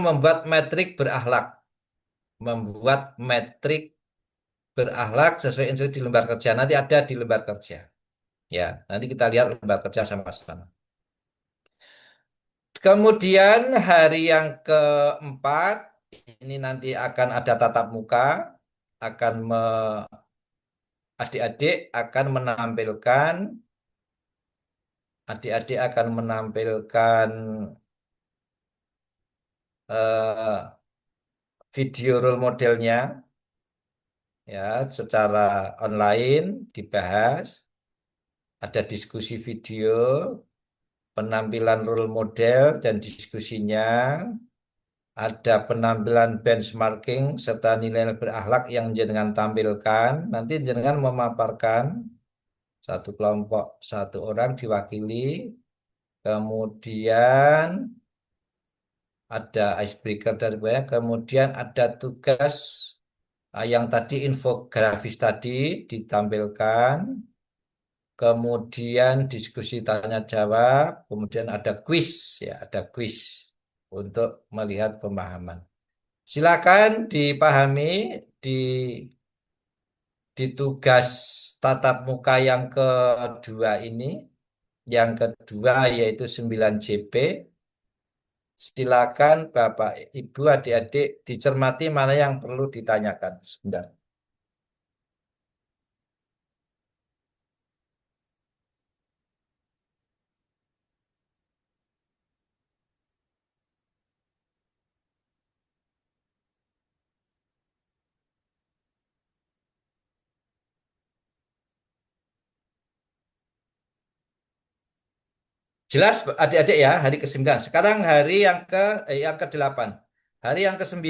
membuat metrik berakhlak sesuai instruksi di lembar kerja. Nanti ada di lembar kerja. Ya, nanti kita lihat lembar kerja sama-sama. Kemudian hari yang keempat ini nanti akan ada tatap muka, adik-adik akan menampilkan video role modelnya, ya, secara online dibahas, ada diskusi video, penampilan role model dan diskusinya, ada penampilan benchmarking serta nilai berakhlak yang jenengan tampilkan. Nanti jenengan memaparkan satu kelompok, 1 orang diwakili, kemudian ada icebreaker dari saya, kemudian ada tugas yang tadi infografis tadi ditampilkan, kemudian diskusi tanya jawab, kemudian ada quiz, ya, ada quiz untuk melihat pemahaman. Silakan dipahami di tugas tatap muka yang kedua ini. Yang kedua yaitu 9JP. Silakan Bapak, Ibu, adik-adik dicermati mana yang perlu ditanyakan. Sebentar. Jelas adik-adik ya, hari ke-9. Sekarang hari yang ke-8. Hari yang ke-9.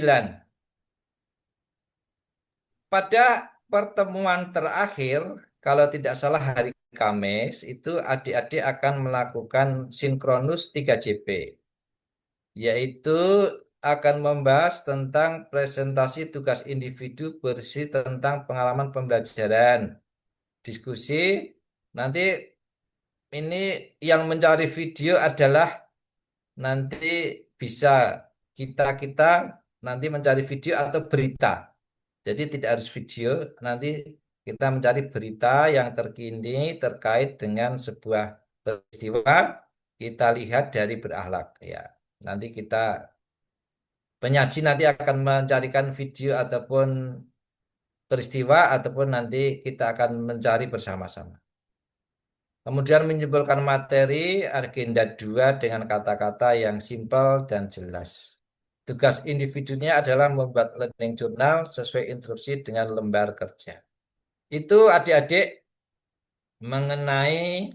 Pada pertemuan terakhir, kalau tidak salah hari Kamis, itu adik-adik akan melakukan sinkronus 3JP. Yaitu akan membahas tentang presentasi tugas individu berisi tentang pengalaman pembelajaran. Diskusi, nanti ini yang mencari video adalah nanti bisa kita nanti mencari video atau berita. Jadi tidak harus video, nanti kita mencari berita yang terkini terkait dengan sebuah peristiwa, kita lihat dari berakhlak, ya. Nanti penyaji nanti akan mencarikan video ataupun peristiwa ataupun nanti kita akan mencari bersama-sama. Kemudian menyimpulkan materi agenda 2 dengan kata-kata yang simpel dan jelas. Tugas individunya adalah membuat learning journal sesuai instruksi dengan lembar kerja. Itu adik-adik mengenai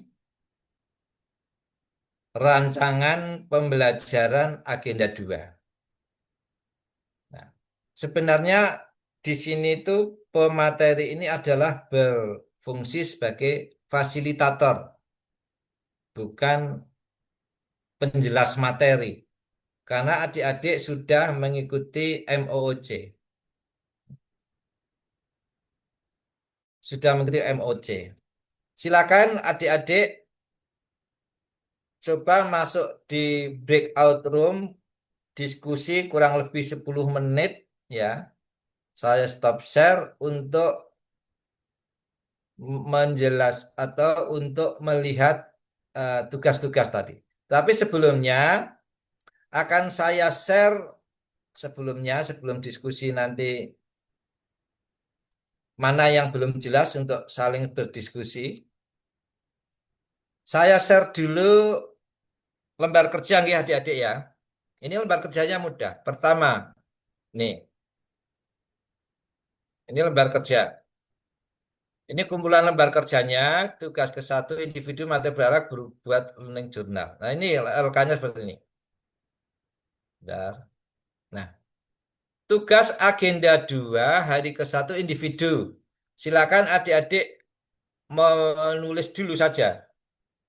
rancangan pembelajaran agenda 2. Nah, sebenarnya di sini itu pemateri ini adalah berfungsi sebagai fasilitator, bukan penjelas materi. Karena adik-adik sudah mengikuti MOOC. Sudah mengikuti MOOC. Silakan adik-adik coba masuk di breakout room, diskusi kurang lebih 10 menit ya. Saya stop share untuk menjelas atau untuk melihat tugas-tugas tadi. Tapi sebelumnya akan saya share sebelum diskusi nanti mana yang belum jelas untuk saling berdiskusi. Saya share dulu lembar kerja nggih adik-adik ya. Ini lembar kerjanya mudah. Pertama, nih. Ini lembar kerja. Ini kumpulan lembar kerjanya, tugas ke-1 individu materi beralak buat learning journal. Nah, ini LK-nya seperti ini. Bentar. Nah, tugas agenda 2 hari ke-1 individu. Silakan adik-adik menulis dulu saja.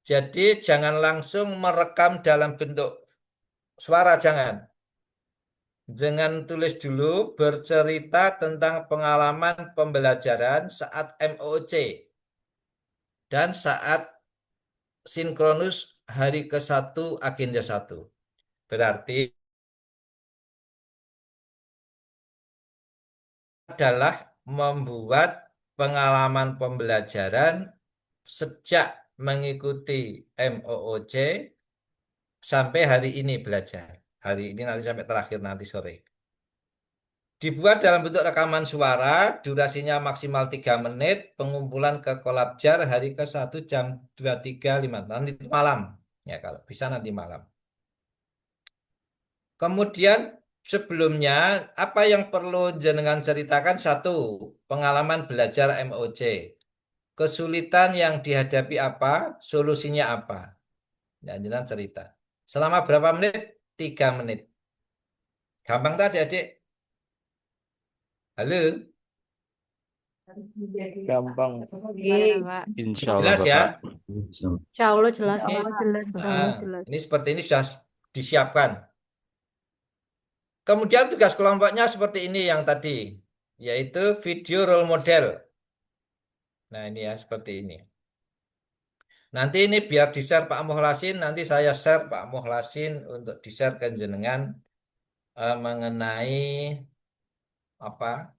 Jadi jangan langsung merekam dalam bentuk suara, jangan. Jangan tulis dulu bercerita tentang pengalaman pembelajaran saat MOOC dan saat sinkronus hari ke-1 agenda 1. Berarti adalah membuat pengalaman pembelajaran sejak mengikuti MOOC sampai hari ini belajar. Hari ini nanti sampai terakhir nanti sore. Dibuat dalam bentuk rekaman suara, durasinya maksimal 3 menit, pengumpulan ke Kolabjar hari ke-1 jam 23.5. Nanti malam. Ya, kalau bisa nanti malam. Kemudian sebelumnya, apa yang perlu jenengan ceritakan? 1, pengalaman belajar MOOC. Kesulitan yang dihadapi apa? Solusinya apa? Ya, jenengan cerita. Selama berapa menit? 3 menit. Gampang tadi adik? Halo? Gampang. Iya, Pak. Insya Allah Jelas ya? Bapak. Insya Allah jelas, Ini, Pak. Jelas, Insya Pak. Allah nah, jelas. ini seperti ini sudah disiapkan. Kemudian tugas kelompoknya seperti ini yang tadi, yaitu video role model. Nah ini ya, seperti ini. Nanti ini biar di-share Pak Muhlasin, nanti saya share Pak Muhlasin untuk di-share ke jenengan mengenai apa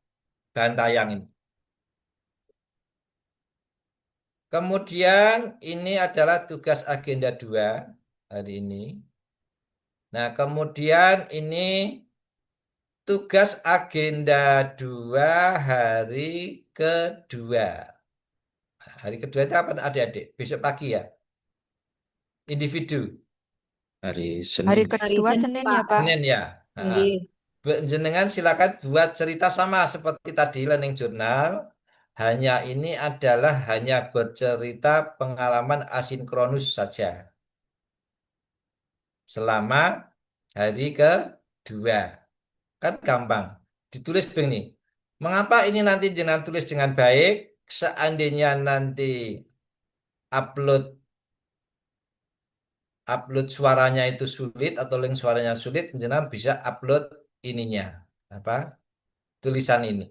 bahan tayang ini. Kemudian ini adalah tugas agenda 2 hari ini. Nah, kemudian ini tugas agenda 2 hari kedua. Hari kedua itu apa adik-adik? Besok pagi ya? Individu. Hari Hari Senin. Hari kedua Senin, Senin ya, Pak. Pak. Senin ya. Nggih. Jenengan silakan buat cerita sama seperti tadi learning journal. Hanya ini adalah hanya bercerita pengalaman asinkronus saja. Selama hari kedua. Kan gampang. Ditulis begini. Mengapa ini nanti jenengan tulis dengan baik? Seandainya nanti upload upload suaranya itu sulit atau link suaranya sulit, jenengan bisa upload ininya. Apa? Tulisan ini.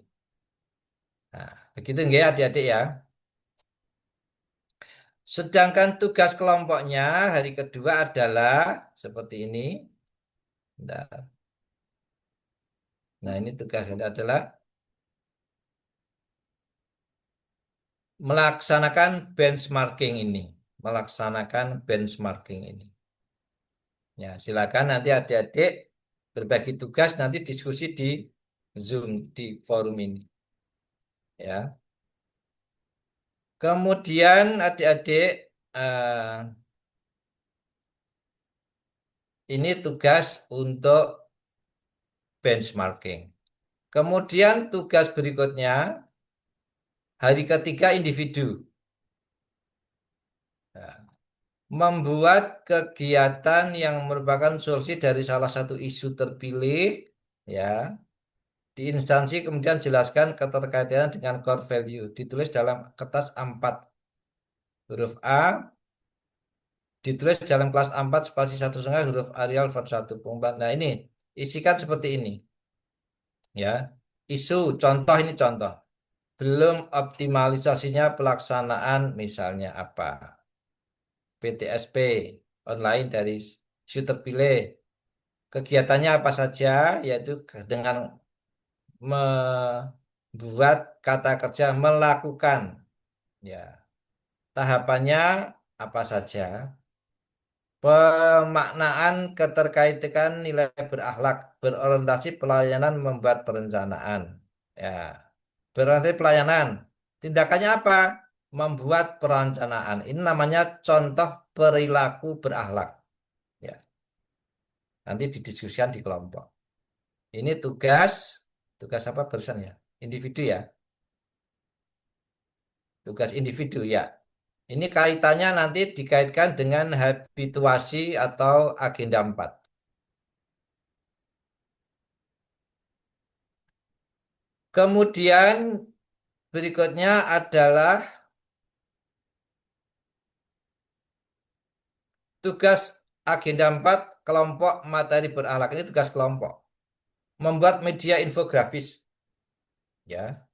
Nah, begitu nggak adik-adik ya. Sedangkan tugas kelompoknya hari kedua adalah seperti ini. Bentar. Nah, ini tugasnya adalah melaksanakan benchmarking ini. Melaksanakan benchmarking ini. Ya, silakan nanti adik-adik berbagi tugas, nanti diskusi di Zoom, di forum ini. ya. Kemudian adik-adik, ini tugas untuk benchmarking. Kemudian tugas berikutnya, hari ketiga individu. Nah, membuat kegiatan yang merupakan solusi dari salah satu isu terpilih, ya, di instansi, kemudian jelaskan keterkaitannya dengan core value. Ditulis dalam kertas A4. Huruf A ditulis dalam kelas A4 spasi 1,5 huruf Arial verb 1. Nah ini isikan seperti ini, ya. Isu contoh, ini contoh. Belum optimalisasinya pelaksanaan misalnya apa? PTSP online dari isu terpilih. Kegiatannya apa saja? Yaitu dengan membuat kata kerja melakukan, ya. Tahapannya apa saja? Pemaknaan keterkaitan nilai berakhlak, berorientasi pelayanan, membuat perencanaan. Ya, berorientasi pelayanan. Tindakannya apa? Membuat perencanaan. Ini namanya contoh perilaku berakhlak. Ya, nanti didiskusikan di kelompok. Ini tugas apa barusan ya? Individu ya. Tugas individu ya. Ini kaitannya nanti dikaitkan dengan habituasi atau agenda 4. Kemudian berikutnya adalah tugas agenda 4 kelompok materi berakhlak. Ini tugas kelompok. Membuat media infografis. Ya.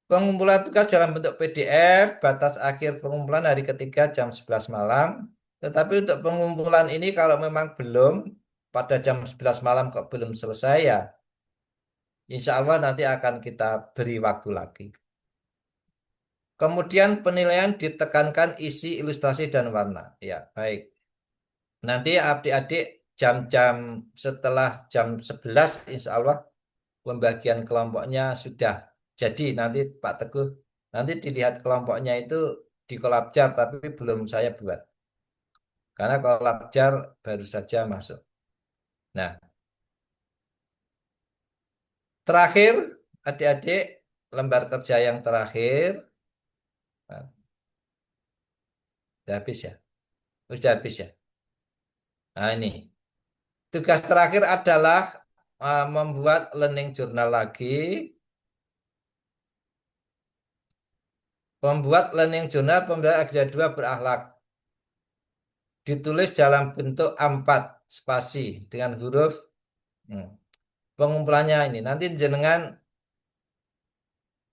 Pengumpulan tugas dalam bentuk PDF, batas akhir pengumpulan hari ketiga jam 11 malam. Tetapi untuk pengumpulan ini kalau memang belum, pada jam 11 malam kok belum selesai ya, insya Allah nanti akan kita beri waktu lagi. Kemudian penilaian ditekankan isi, ilustrasi, dan warna. Ya, baik. Nanti adik-adik jam-jam setelah jam 11 insya Allah pembagian kelompoknya sudah jadi. Nanti Pak Teguh, nanti dilihat kelompoknya itu di Kolabjar, tapi belum saya buat. Karena Kolabjar baru saja masuk. Nah, terakhir adik-adik, lembar kerja yang terakhir. Nah, udah habis ya? Sudah habis ya? Nah ini. Tugas terakhir adalah membuat learning journal lagi. Membuat learning journal pembelajaran agenda 2 berakhlak. Ditulis dalam bentuk A4 spasi dengan huruf pengumpulannya ini. Nanti jenengan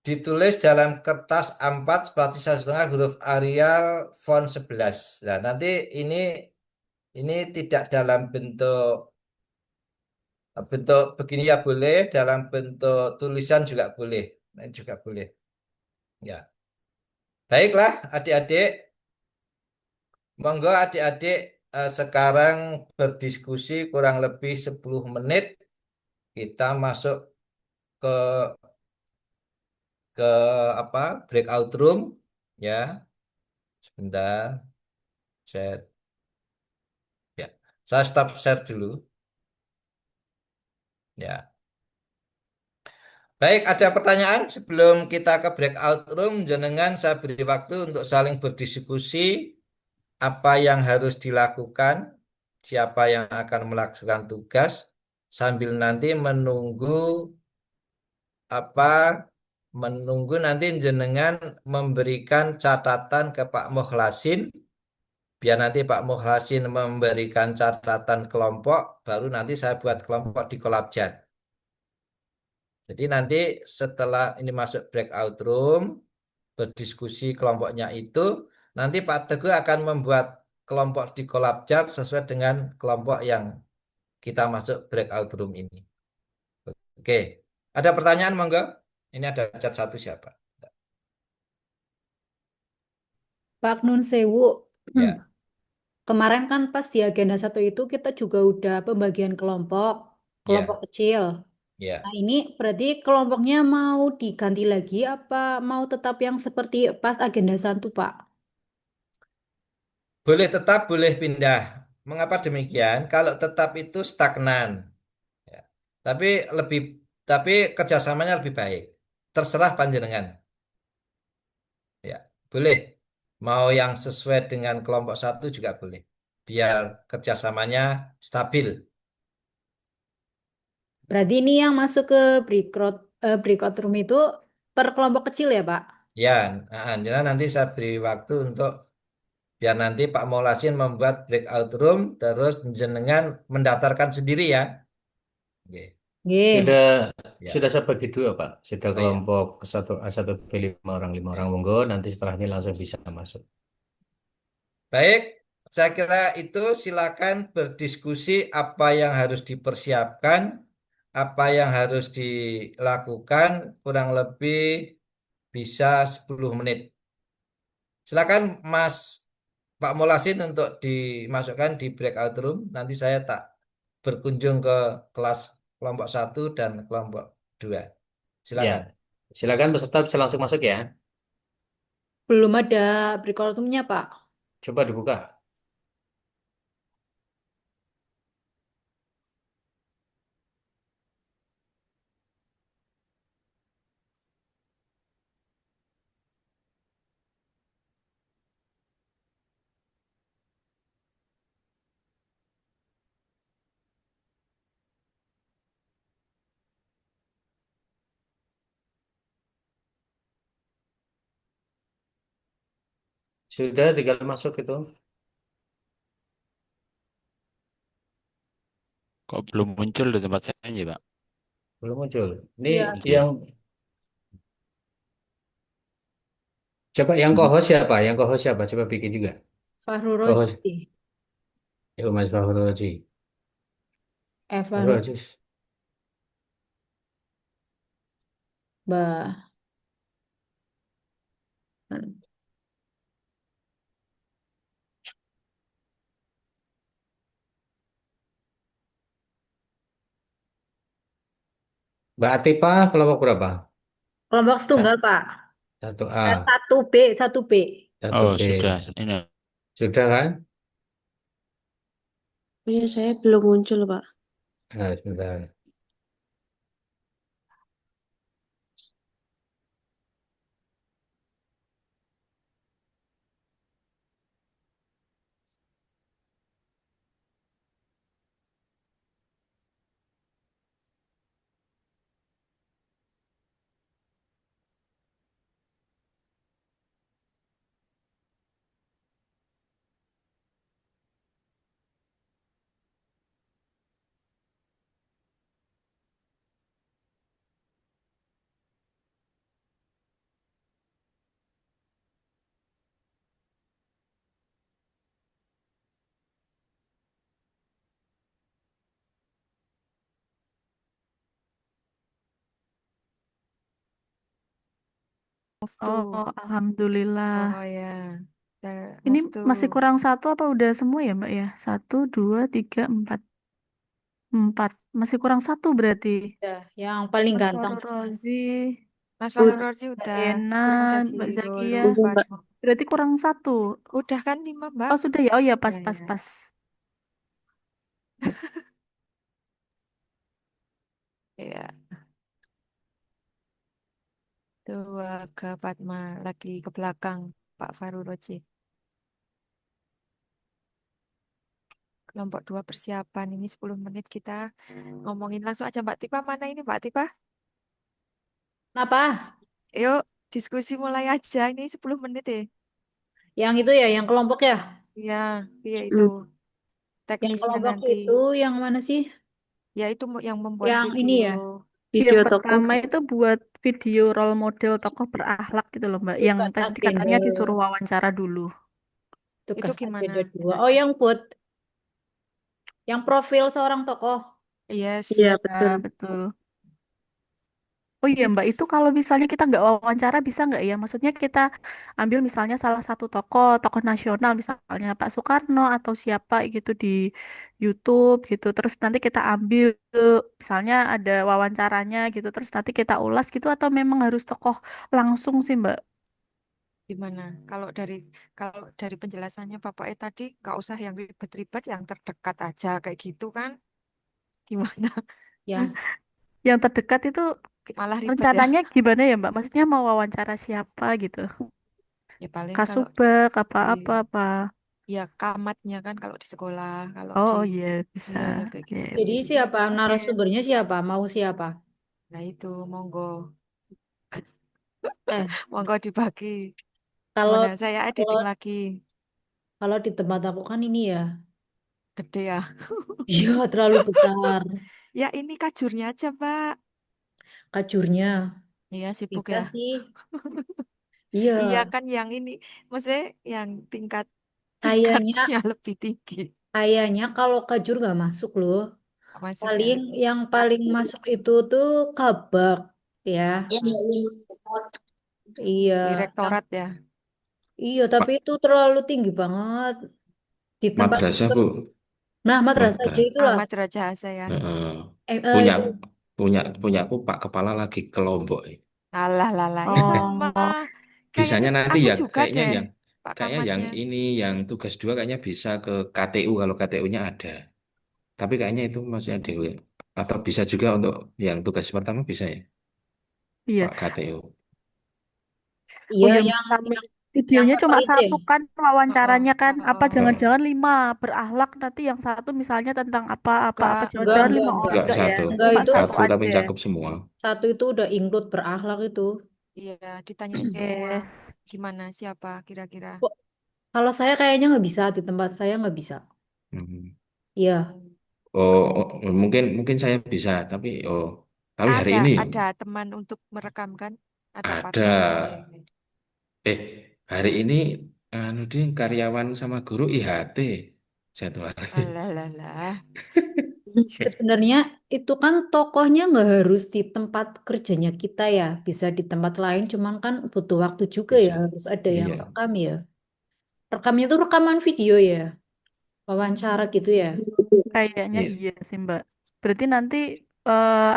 ditulis dalam kertas A4 spasi 1,5 huruf Arial font 11. Nah, nanti ini tidak dalam bentuk begini ya boleh, dalam bentuk tulisan juga boleh. Nah, juga boleh. Ya. Baiklah adik-adik, monggo adik-adik sekarang berdiskusi kurang lebih 10 menit. Kita masuk ke apa? Breakout room ya. Sebentar. Share. Ya. Saya stop share dulu. Ya. Baik, ada pertanyaan sebelum kita ke breakout room, jenengan saya beri waktu untuk saling berdiskusi apa yang harus dilakukan, siapa yang akan melakukan tugas, sambil nanti menunggu nanti jenengan memberikan catatan ke Pak Mukhlasin, biar nanti Pak Mukhlasin memberikan catatan kelompok, baru nanti saya buat kelompok di Kolabjat. Jadi nanti setelah ini masuk breakout room, berdiskusi kelompoknya itu, nanti Pak Teguh akan membuat kelompok di Kolabjat sesuai dengan kelompok yang kita masuk breakout room ini. Oke, ada pertanyaan monggo? Ini ada chat satu siapa? Pak Nun Sewu, Ya, kemarin kan pas di agenda 1 itu kita juga udah pembagian kelompok ya, kecil. Ya, Nah, ini berarti kelompoknya mau diganti lagi apa mau tetap yang seperti pas agenda satu, Pak? boleh tetap, boleh pindah. Mengapa demikian? Kalau tetap itu stagnan, ya. Tapi lebih, tapi kerjasamanya lebih baik. Terserah panjenengan, ya. Boleh. Mau yang sesuai dengan kelompok satu juga boleh. Biar kerjasamanya stabil. Berarti ini yang masuk ke breakout room itu per kelompok kecil ya, Pak? Ya, jadi nanti saya beri waktu untuk biar nanti Pak Maulasin membuat breakout room, terus jenengan mendaftarkan sendiri ya. Oke. Nggih. Sudah Ya. sudah saya bagi dua, Pak. Sudah Oh ya. kelompok satu A satu B lima orang Baik. monggo. Nanti setelah ini langsung bisa masuk. Baik, saya kira itu silakan berdiskusi apa yang harus dipersiapkan, apa yang harus dilakukan, kurang lebih bisa 10 menit. Silakan Mas Pak Molasin untuk dimasukkan di breakout room. Nanti saya tak berkunjung ke kelas kelompok satu dan kelompok 2. Ya, Silakan. silakan peserta bisa langsung masuk ya. Belum ada breakout room-nya, Pak. Coba dibuka. Sudah tinggal masuk itu. Kok belum muncul di tempat saya aja, Pak? Belum muncul. Ini Iya, yang coba yang co-host siapa? Yang co-host siapa? Coba bikin juga. Fahru Co-host. Rozi. Ya, Mas Fahroji. Fahru Fahroji. Bah. Mbak Atipa kelompok berapa? Kelompok Sa- tunggal, Pak. Satu A, Satu B, satu B. satu Oh, B. sudah. Ini Sudah kan? Oh iya, saya belum muncul, Pak. Nah, sudah. Move Oh, to. alhamdulillah. Oh ya. Ini Move to. masih kurang satu apa udah semua ya, Mbak ya? Satu, dua, tiga, empat. Empat. Masih kurang satu berarti. Ya, yang paling Mas ganteng. Fahru Rozi, Mas Ud- Fahru Rozi Mbak udah. Ena, Guru Mbak Jaki Zakia. Udah, Mbak. Berarti kurang satu. Udah kan 5, Mbak? Oh, sudah ya? Oh ya, Ya, pas, ya. pas, pas. Ya. Dua ke Fatma lagi ke belakang Pak Fahru Rozi. Kelompok 2 persiapan ini 10 menit kita ngomongin langsung aja Mbak Tipa. Mana ini Mbak Tipa? Kenapa? Yuk diskusi mulai aja ini 10 menit ya. Yang itu ya, yang kelompok ya? Iya, iya itu Hmm. Yang teknisnya kelompok nanti. itu yang mana sih? Ya itu yang membuat Yang ini video. ya? Video Yang tokoh. pertama itu buat video role model tokoh berakhlak gitu loh, Mbak. Yang Bukan tadi agenda. katanya disuruh wawancara dulu. Tugas Itu gimana? agenda 2. Oh, yang buat yang profil seorang tokoh. Yes. Iya, Ya, betul. betul. Oh iya Mbak, itu kalau misalnya kita nggak wawancara bisa nggak ya? Maksudnya kita ambil misalnya salah satu tokoh, tokoh nasional misalnya Pak Soekarno atau siapa gitu di YouTube gitu. Terus nanti kita ambil misalnya ada wawancaranya gitu. Terus nanti kita ulas gitu atau memang harus tokoh langsung sih Mbak? Gimana? Kalau dari penjelasannya Bapak tadi nggak usah yang ribet-ribet, yang terdekat aja kayak gitu kan? Gimana? Yang Yang terdekat itu Malah ribet ya. rencananya gimana ya Mbak? Maksudnya mau wawancara siapa gitu? Ya paling kalau Kasubag di apa-apa apa. ya kamatnya kan kalau di sekolah, kalau Oh, di oh iya bisa. iya ya kayak Ya, gitu-gitu. jadi siapa oke. narasumbernya siapa? Mau siapa? Nah itu monggo, Eh, monggo dibagi. kalau Gimana? Saya kalau editing lagi. kalau di tempat aku kan ini ya, Gede ya. iya terlalu besar Ya ini kajurnya aja, Pak. kajurnya. Iya sibuk Bisa ya. sih, iya. Iya kan yang ini, maksudnya yang tingkat Kayaknya tingkatnya lebih tinggi. kayaknya kalau kajur nggak masuk loh. Masuk ya. Paling yang paling masuk itu tuh kabak ya. Iya, yang Direktorat ya. iya tapi itu terlalu tinggi banget di tempat. Madrasah, Bu. Nah, madrasah aja Madras. itulah. Ahmad Raja saya. Heeh. Eh, Punya itu punyaku Pak Kepala lagi ke Lombok. Alah lalah ya sama. Oh, Kayaknya Bisanya nanti aku ya juga kayaknya deh, yang Pak kayaknya yang Kamatnya. ini yang tugas dua kayaknya bisa ke KTU kalau KTU-nya ada. Tapi kayaknya itu maksudnya dewe. Atau bisa juga untuk yang tugas pertama bisa ya, iya. Pak KTU. Oh iya ya, yang sambil yang yang videonya kotor cuma itu ya. satu kan Oh, wawancaranya kan. oh, Apa oh. Heeh. jangan-jangan lima berakhlak nanti yang satu misalnya tentang apa Enggak, jangan-jangan lima. Oh Enggak. Enggak enggak ya, satu. Enggak cuma itu satu Satu tapi aja. cakup semua. satu itu udah include berakhlak itu. iya ditanyain semua. Oke. Gimana siapa kira-kira? Kok kalau saya kayaknya nggak bisa di tempat saya nggak bisa. Hmm. Iya. Oh, mungkin mungkin saya bisa tapi hari Ada ini ada teman untuk merekam kan? Ada ada. partner. Oh iya. Iya. Eh, hari ini anu ding karyawan sama guru IHT jadwal. Alah lah lah. Sebenarnya itu kan tokohnya nggak harus di tempat kerjanya kita ya, bisa di tempat lain, cuman kan butuh waktu juga ya, Bisa. harus ada yang Iya. rekam ya. Rekamnya tuh rekaman video ya, wawancara gitu ya. Kayaknya Iya. iya sih Mbak. Berarti nanti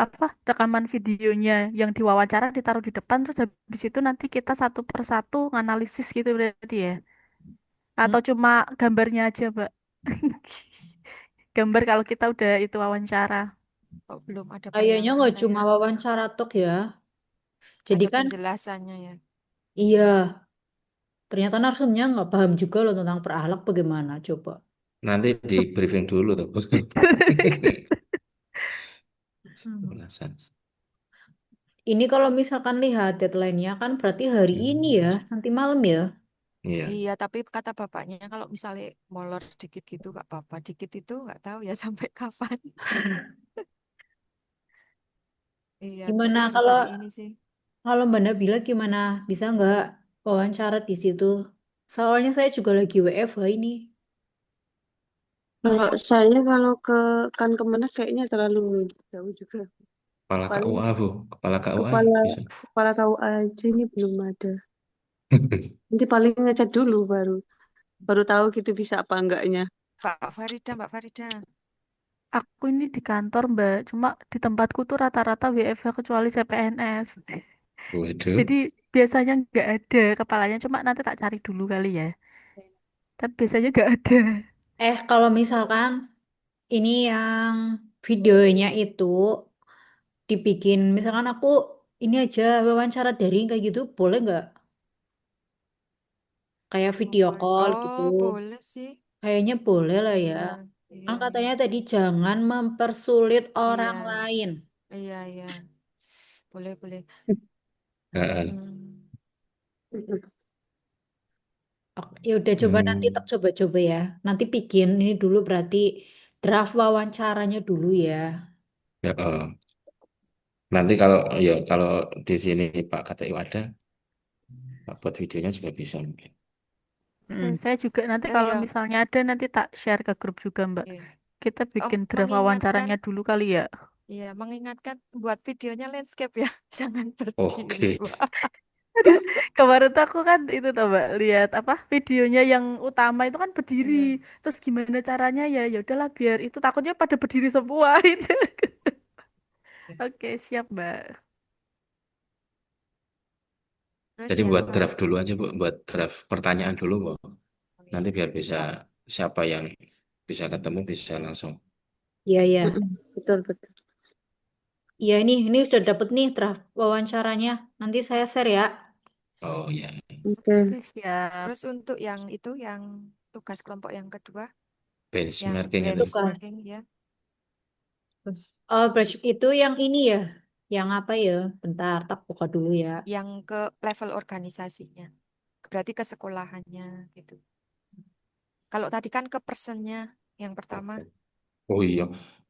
apa rekaman videonya yang diwawancara ditaruh di depan terus habis itu nanti kita satu persatu nganalisis gitu berarti ya. Hmm, Atau cuma gambarnya aja, Mbak. Gambar kalau kita udah itu wawancara. Kok belum ada Kayaknya bayangan nggak cuma saya. wawancara tok ya. Jadi Ada kan, penjelasannya ya. iya, ternyata narsumnya nggak paham juga loh tentang berakhlak bagaimana, coba. Nanti di briefing dulu tuh. Hmm. Ulasan. Ini kalau misalkan lihat deadline-nya kan berarti hari ini ya, nanti malam ya. Iya. Iya, tapi kata bapaknya kalau misalnya molor dikit gitu nggak apa-apa. Dikit itu nggak tahu ya sampai kapan. Iya, Gimana mungkin bisa kalau di ini sih. kalau Mbak Nabila gimana? Bisa nggak wawancara di situ? Soalnya saya juga lagi WFH ini. Kalau saya kalau ke kan Kemenak kayaknya terlalu jauh juga. Kepala Paling KUA, Bu. Kepala KUA kepala bisa. kepala KUA aja ini belum ada. Nanti paling ngechat dulu baru baru tahu gitu bisa apa enggaknya. Mbak Farida. Aku ini di kantor, Mbak. Cuma di tempatku tuh rata-rata WFH kecuali CPNS. Waduh. Jadi biasanya nggak ada kepalanya. Cuma nanti tak cari dulu kali ya. Tapi biasanya nggak ada. Kalau misalkan ini yang videonya itu dibikin, misalkan aku ini aja wawancara daring kayak gitu, boleh nggak? Kayak video call gitu. Oh, boleh sih. Kayaknya boleh lah ya. Iya, iya, Kan iya. katanya tadi jangan mempersulit Iya, orang lain. iya, iya. Boleh, boleh. Heeh. Hmm. Oke, ya udah coba nanti tak Hmm. coba-coba ya. Nanti bikin ini dulu berarti draft wawancaranya dulu ya. Ya, nanti kalau di sini Pak KTU ada, buat videonya juga bisa mungkin. Mm. Saya juga nanti Oh kalau iya, misalnya ada nanti tak share ke grup juga, Mbak. oke. Kita Oh, bikin draft mengingatkan wawancaranya dulu kali ya. Iya, mengingatkan buat videonya landscape ya, jangan berdiri, Oke. Pak. Aduh, kemarin tuh aku kan itu tuh Mbak lihat apa videonya yang utama itu kan berdiri. Iya. Terus gimana caranya ya? Ya udahlah biar itu takutnya pada berdiri semua itu. Oke, siap Mbak. Terus Jadi yang buat draft dulu aja Bu, buat draft pertanyaan dulu Bu. Nanti biar bisa siapa yang bisa ketemu bisa langsung. Iya, iya. Betul, betul. Iya, ini sudah dapet nih draft wawancaranya. Nanti saya share ya. Oh iya. Oke. Oke, siap. Terus untuk yang itu, yang tugas kelompok yang kedua, yang Benchmarking itu. Tugas. benchmarking ya. Oh, itu yang ini ya. Yang apa ya? Bentar, tak buka dulu ya. Yang ke level organisasinya, berarti ke sekolahannya gitu. Kalau tadi kan ke personnya yang pertama, Oh iya.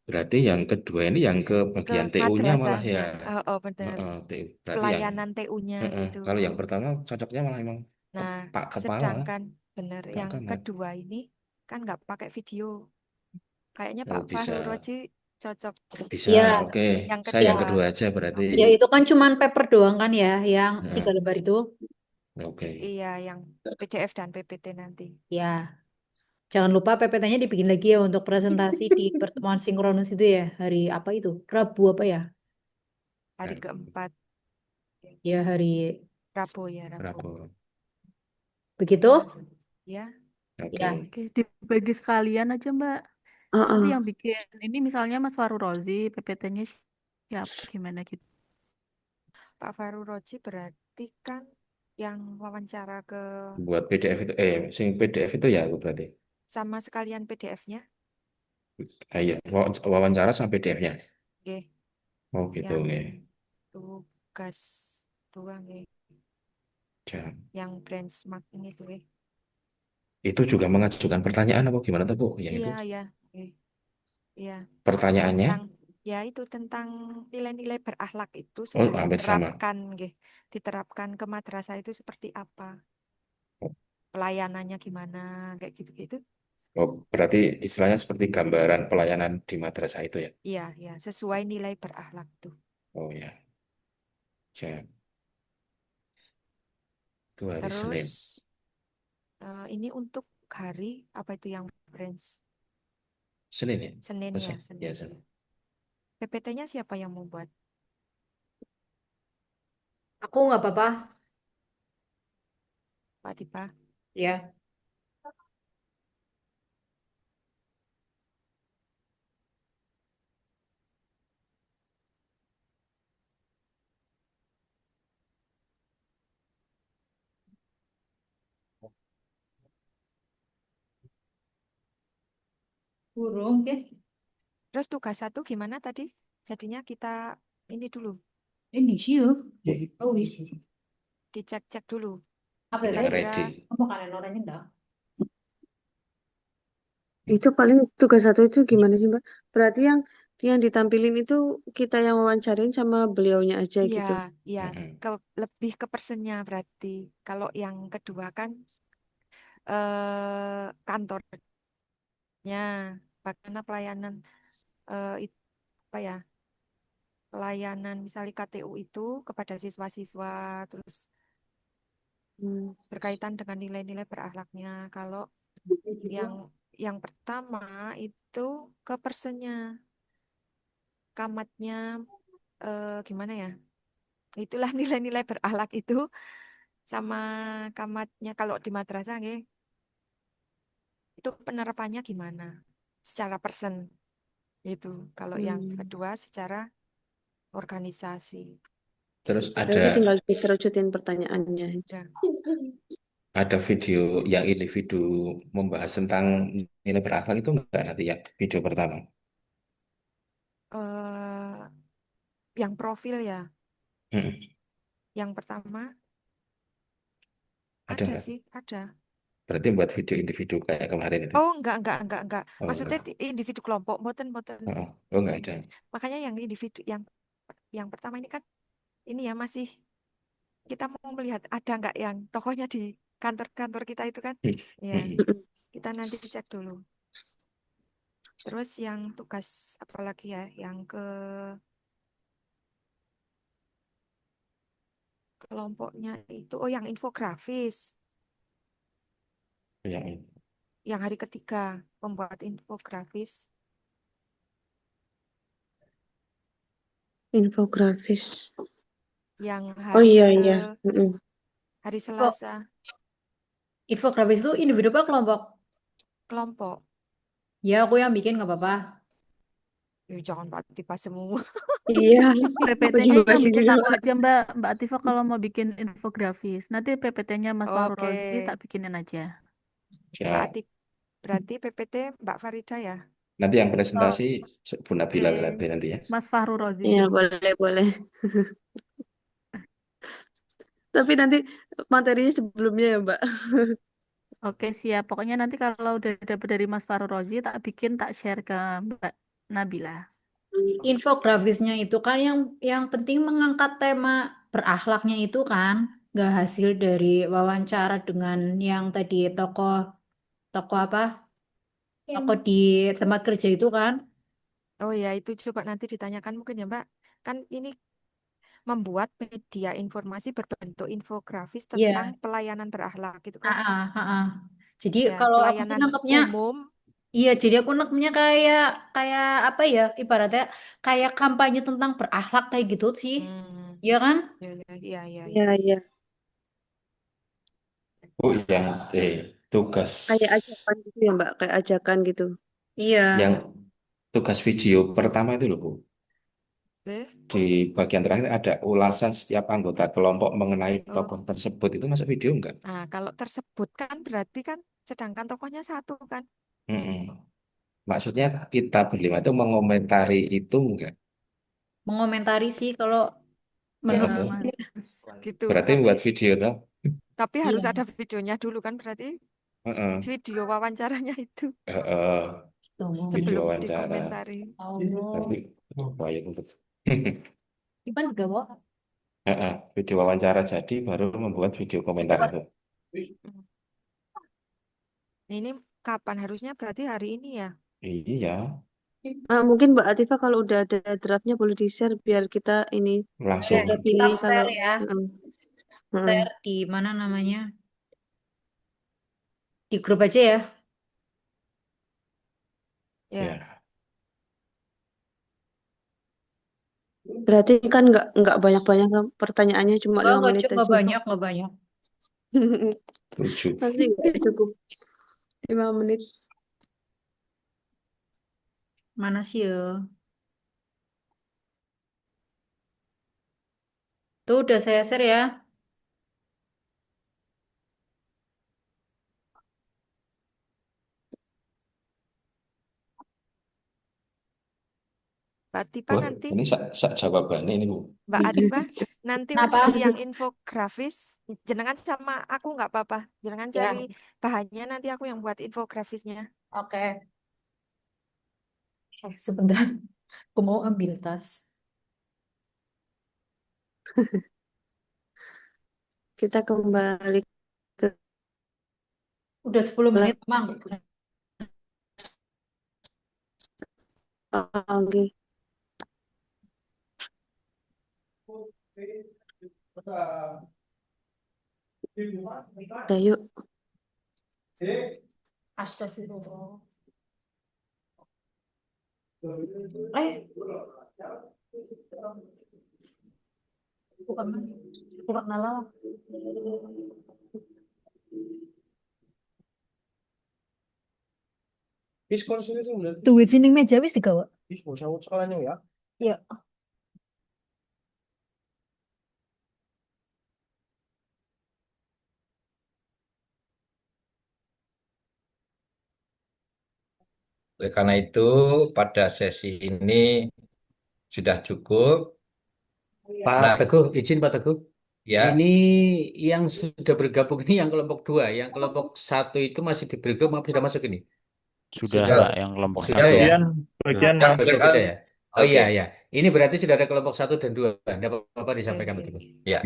Berarti yang kedua ini yang ke ke bagian TU-nya malah ya. madrasahnya. Oh, benar. TU. Berarti yang Pelayanan TU-nya gitu. kalau yang pertama cocoknya malah emang Nah, Pak Kepala, sedangkan benar Kak yang Camat. kedua ini kan nggak pakai video. Kayaknya Oh Pak bisa. Fahru Roji cocok. Bisa, Ya, oke. Yang Saya yang kedua. kedua aja berarti. ya itu kan cuman paper doang kan ya, yang 3 Nah, lembar itu. oke. Iya, yang PDF dan PPT nanti. Ya, jangan lupa PPT-nya dibikin lagi ya untuk presentasi di pertemuan sinkronus itu ya. Hari apa itu? Rabu apa ya? Hari keempat, Ya, hari Rabu ya, Rabu. Rabu. begitu. Ya, Oke. Ya, Oke, dibagi sekalian aja Mbak. Nanti yang bikin ini misalnya Mas Faru Rozi, PPT-nya siapa gimana gitu. Pak Fahru Roji berarti kan yang wawancara ke Buat PDF itu, sing PDF itu ya berarti. sama sekalian PDF-nya. Iya, wawancara sama PDF-nya. Oke, Oh gitu, yang oke. tugas dua nih, Jangan. yang benchmark ini tuh. Itu juga mengajukan pertanyaan apa gimana tuh Bu? Yang itu Iya, ya. Iya. pertanyaannya, Tentang ya itu tentang nilai-nilai berakhlak itu oh sudah hampir sama. diterapkan, nggih. Diterapkan ke madrasah itu seperti apa? Pelayanannya gimana? Kayak gitu-gitu. Oh, berarti istilahnya seperti gambaran pelayanan di madrasah itu ya? Iya, ya, sesuai nilai berakhlak tuh. Oh ya, Jam. Itu hari Terus Senin. ini untuk hari apa itu yang branch? Senin ya? Senin Masa? ya, Ya, Senin. Senin. PPT-nya siapa yang mau buat? aku nggak apa-apa. Pak Dipa. Ya. Burung, ya. Terus tugas satu gimana tadi? Jadinya kita ini dulu, Ini sih ya. Oh, isi. dicek-cek dulu. Apa Yang tadi? ready. Apa kalian orangnya enggak? Itu paling tugas satu itu gimana sih, Mbak? Berarti yang ditampilin itu kita yang wawancarin sama beliaunya aja Iya, gitu. iya, lebih ke personnya berarti. Kalau yang kedua kan kantornya, bagaimana pelayanan apa ya? Pelayanan misalnya KTU itu kepada siswa-siswa, terus berkaitan dengan nilai-nilai berakhlaknya. Kalau yang pertama itu ke personnya, kamatnya gimana ya? Itulah nilai-nilai berakhlak itu sama kamatnya kalau di madrasah nggih, itu penerapannya gimana secara person itu. Kalau yang kedua secara organisasi Terus gitu. ada Berarti tinggal dikerucutin pertanyaannya. Ya. ada video yang individu membahas tentang nilai berakhlak itu enggak nanti ya video pertama? Eh, yang profil ya, Hmm. yang pertama Ada ada enggak? sih, ada. Berarti buat video individu kayak kemarin itu? Oh, enggak. Oh, Maksudnya enggak. individu kelompok, boten. Oh, enggak ada. Makanya yang individu yang pertama ini kan ini ya masih kita mau melihat ada nggak yang tokohnya di kantor-kantor kita itu kan. Ya, kita nanti cek dulu. Terus yang tugas apa lagi ya? Yang ke kelompoknya itu, oh yang infografis. Yang ini. Yang hari ketiga, pembuat infografis. Infografis. Yang Oh hari iya ke iya. Mm-mm. hari Info, Selasa, infografis itu individu apa kelompok? kelompok. Ya, aku yang bikin nggak apa-apa. Ya, jangan Pak Tipa semua. Iya. PPT-nya yang Bagi-bagi bikin gitu. aku aja Mbak Atifa kalau mau bikin infografis. Nanti PPT-nya Mas Fahru Oke, Rozi tak bikinin aja. Mbak Ya, Ati, berarti PPT Mbak Farida ya? nanti yang Oh, presentasi Bu oke. Nabila nanti ya. Mas Fahru Rozi. Iya, boleh, boleh. Tapi nanti materinya sebelumnya ya, Mbak. Oke, siap. Pokoknya nanti kalau udah dapet dari Mas Fahru Rozi, tak bikin, tak share ke Mbak Nabila. Infografisnya itu kan yang penting mengangkat tema berakhlaknya itu kan, nggak hasil dari wawancara dengan yang tadi tokoh tokoh apa? Tokoh di tempat kerja itu kan. Oh ya, itu coba nanti ditanyakan mungkin ya Mbak. Kan ini membuat media informasi berbentuk infografis tentang Iya. pelayanan berakhlak gitu Ah, kan? ah, ah, ah. Jadi Ya, kalau aku tuh pelayanan nangkepnya, umum. iya, jadi aku nangkepnya kayak kayak apa ya? Ibaratnya kayak kampanye tentang berakhlak kayak gitu sih. Hmm, Iya kan? ya, ya, ya, ya, Iya, ya. iya. Oh, yang tugas Kayak ajakan gitu ya, Mbak. Kayak ajakan gitu. Iya. yang tugas video pertama itu loh Bu. Eh, Di bagian terakhir ada ulasan setiap anggota kelompok mengenai oh. tokoh tersebut. Itu masuk video enggak? Nah, kalau tersebut kan berarti kan sedangkan tokohnya satu kan? Mm-mm. Maksudnya kita berlima itu mengomentari itu enggak? Mengomentari sih kalau Ya, menurut Heeh. saya. Mas. Gitu. Berarti Tapi buat video toh? harus Iya. ada videonya dulu kan berarti Heeh. video wawancaranya itu Heeh. Video sebelum wawancara. dikomentari. Tapi ya untuk Ipan juga mau. video wawancara jadi baru membuat video komentar itu. Hmm. Ini kapan harusnya berarti hari ini ya? Iya, Mungkin Mbak Atifa kalau udah ada draftnya boleh di-share biar kita ini langsung. lebih Kita kalau share ya. Heeh, heeh. Share di mana namanya? Di grup aja ya. Ya. Ya. Berarti kan nggak banyak-banyak kan pertanyaannya cuma 5 menit Enggak aja. banyak, enggak banyak. 7. Nanti nggak cukup 5 menit. Mana sih ya? Tuh udah saya share ya. Mbak Tipa Oh, nanti, ini sak jawabannya ini Bu. Mbak Atifa nanti Kenapa? untuk yang infografis, jenengan sama aku nggak apa-apa. Jenengan Ya, cari bahannya nanti aku yang buat infografisnya. oke. Sebentar. Aku mau ambil tas. Kita kembali ke Udah 10 menit, Mang. Oke. Udah yuk. Astagfirullah. Eh, bukan bukan nalar. Duit sini meja wis digawa. Iya. Oleh karena itu, pada sesi ini sudah cukup. Pak Nah, Teguh, izin Pak Teguh. ya, Ini yang sudah bergabung ini yang kelompok 2, yang kelompok 1 itu masih di bergabung apa sudah masuk ini? Sudah Sudah, Mbak yang kelompok sudah satu. ya. Bagian Nah, bagian yang masuk. sudah breakout. ya. Oh Oke, iya ya. Ini berarti sudah ada kelompok 1 dan 2. Tidak apa-apa disampaikan Oke, Pak Teguh. oke. ya.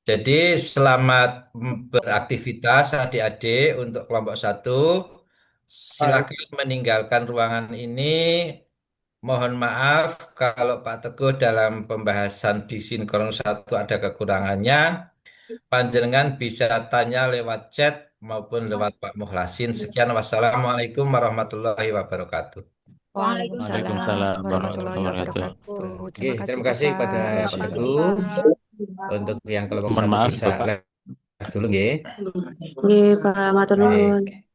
Jadi selamat beraktivitas adik-adik untuk kelompok 1. Silakan meninggalkan ruangan ini. Mohon maaf kalau Pak Teguh dalam pembahasan di Sinkron 1 ada kekurangannya. Panjenengan bisa tanya lewat chat maupun lewat Pak Muhlasin. Sekian, wassalamualaikum warahmatullahi wabarakatuh. Waalaikumsalam Waalaikumsalam warahmatullahi warahmatullahi wabarakatuh. wabarakatuh. Terima Oke, kasih terima kasih Bapak. kepada Pak Terima kasih, Teguh. Pak. Untuk yang kelompok Mohon satu maaf, bisa Bapak. live dulu nggih. Nggih, Pak, matur Baik. nuwun.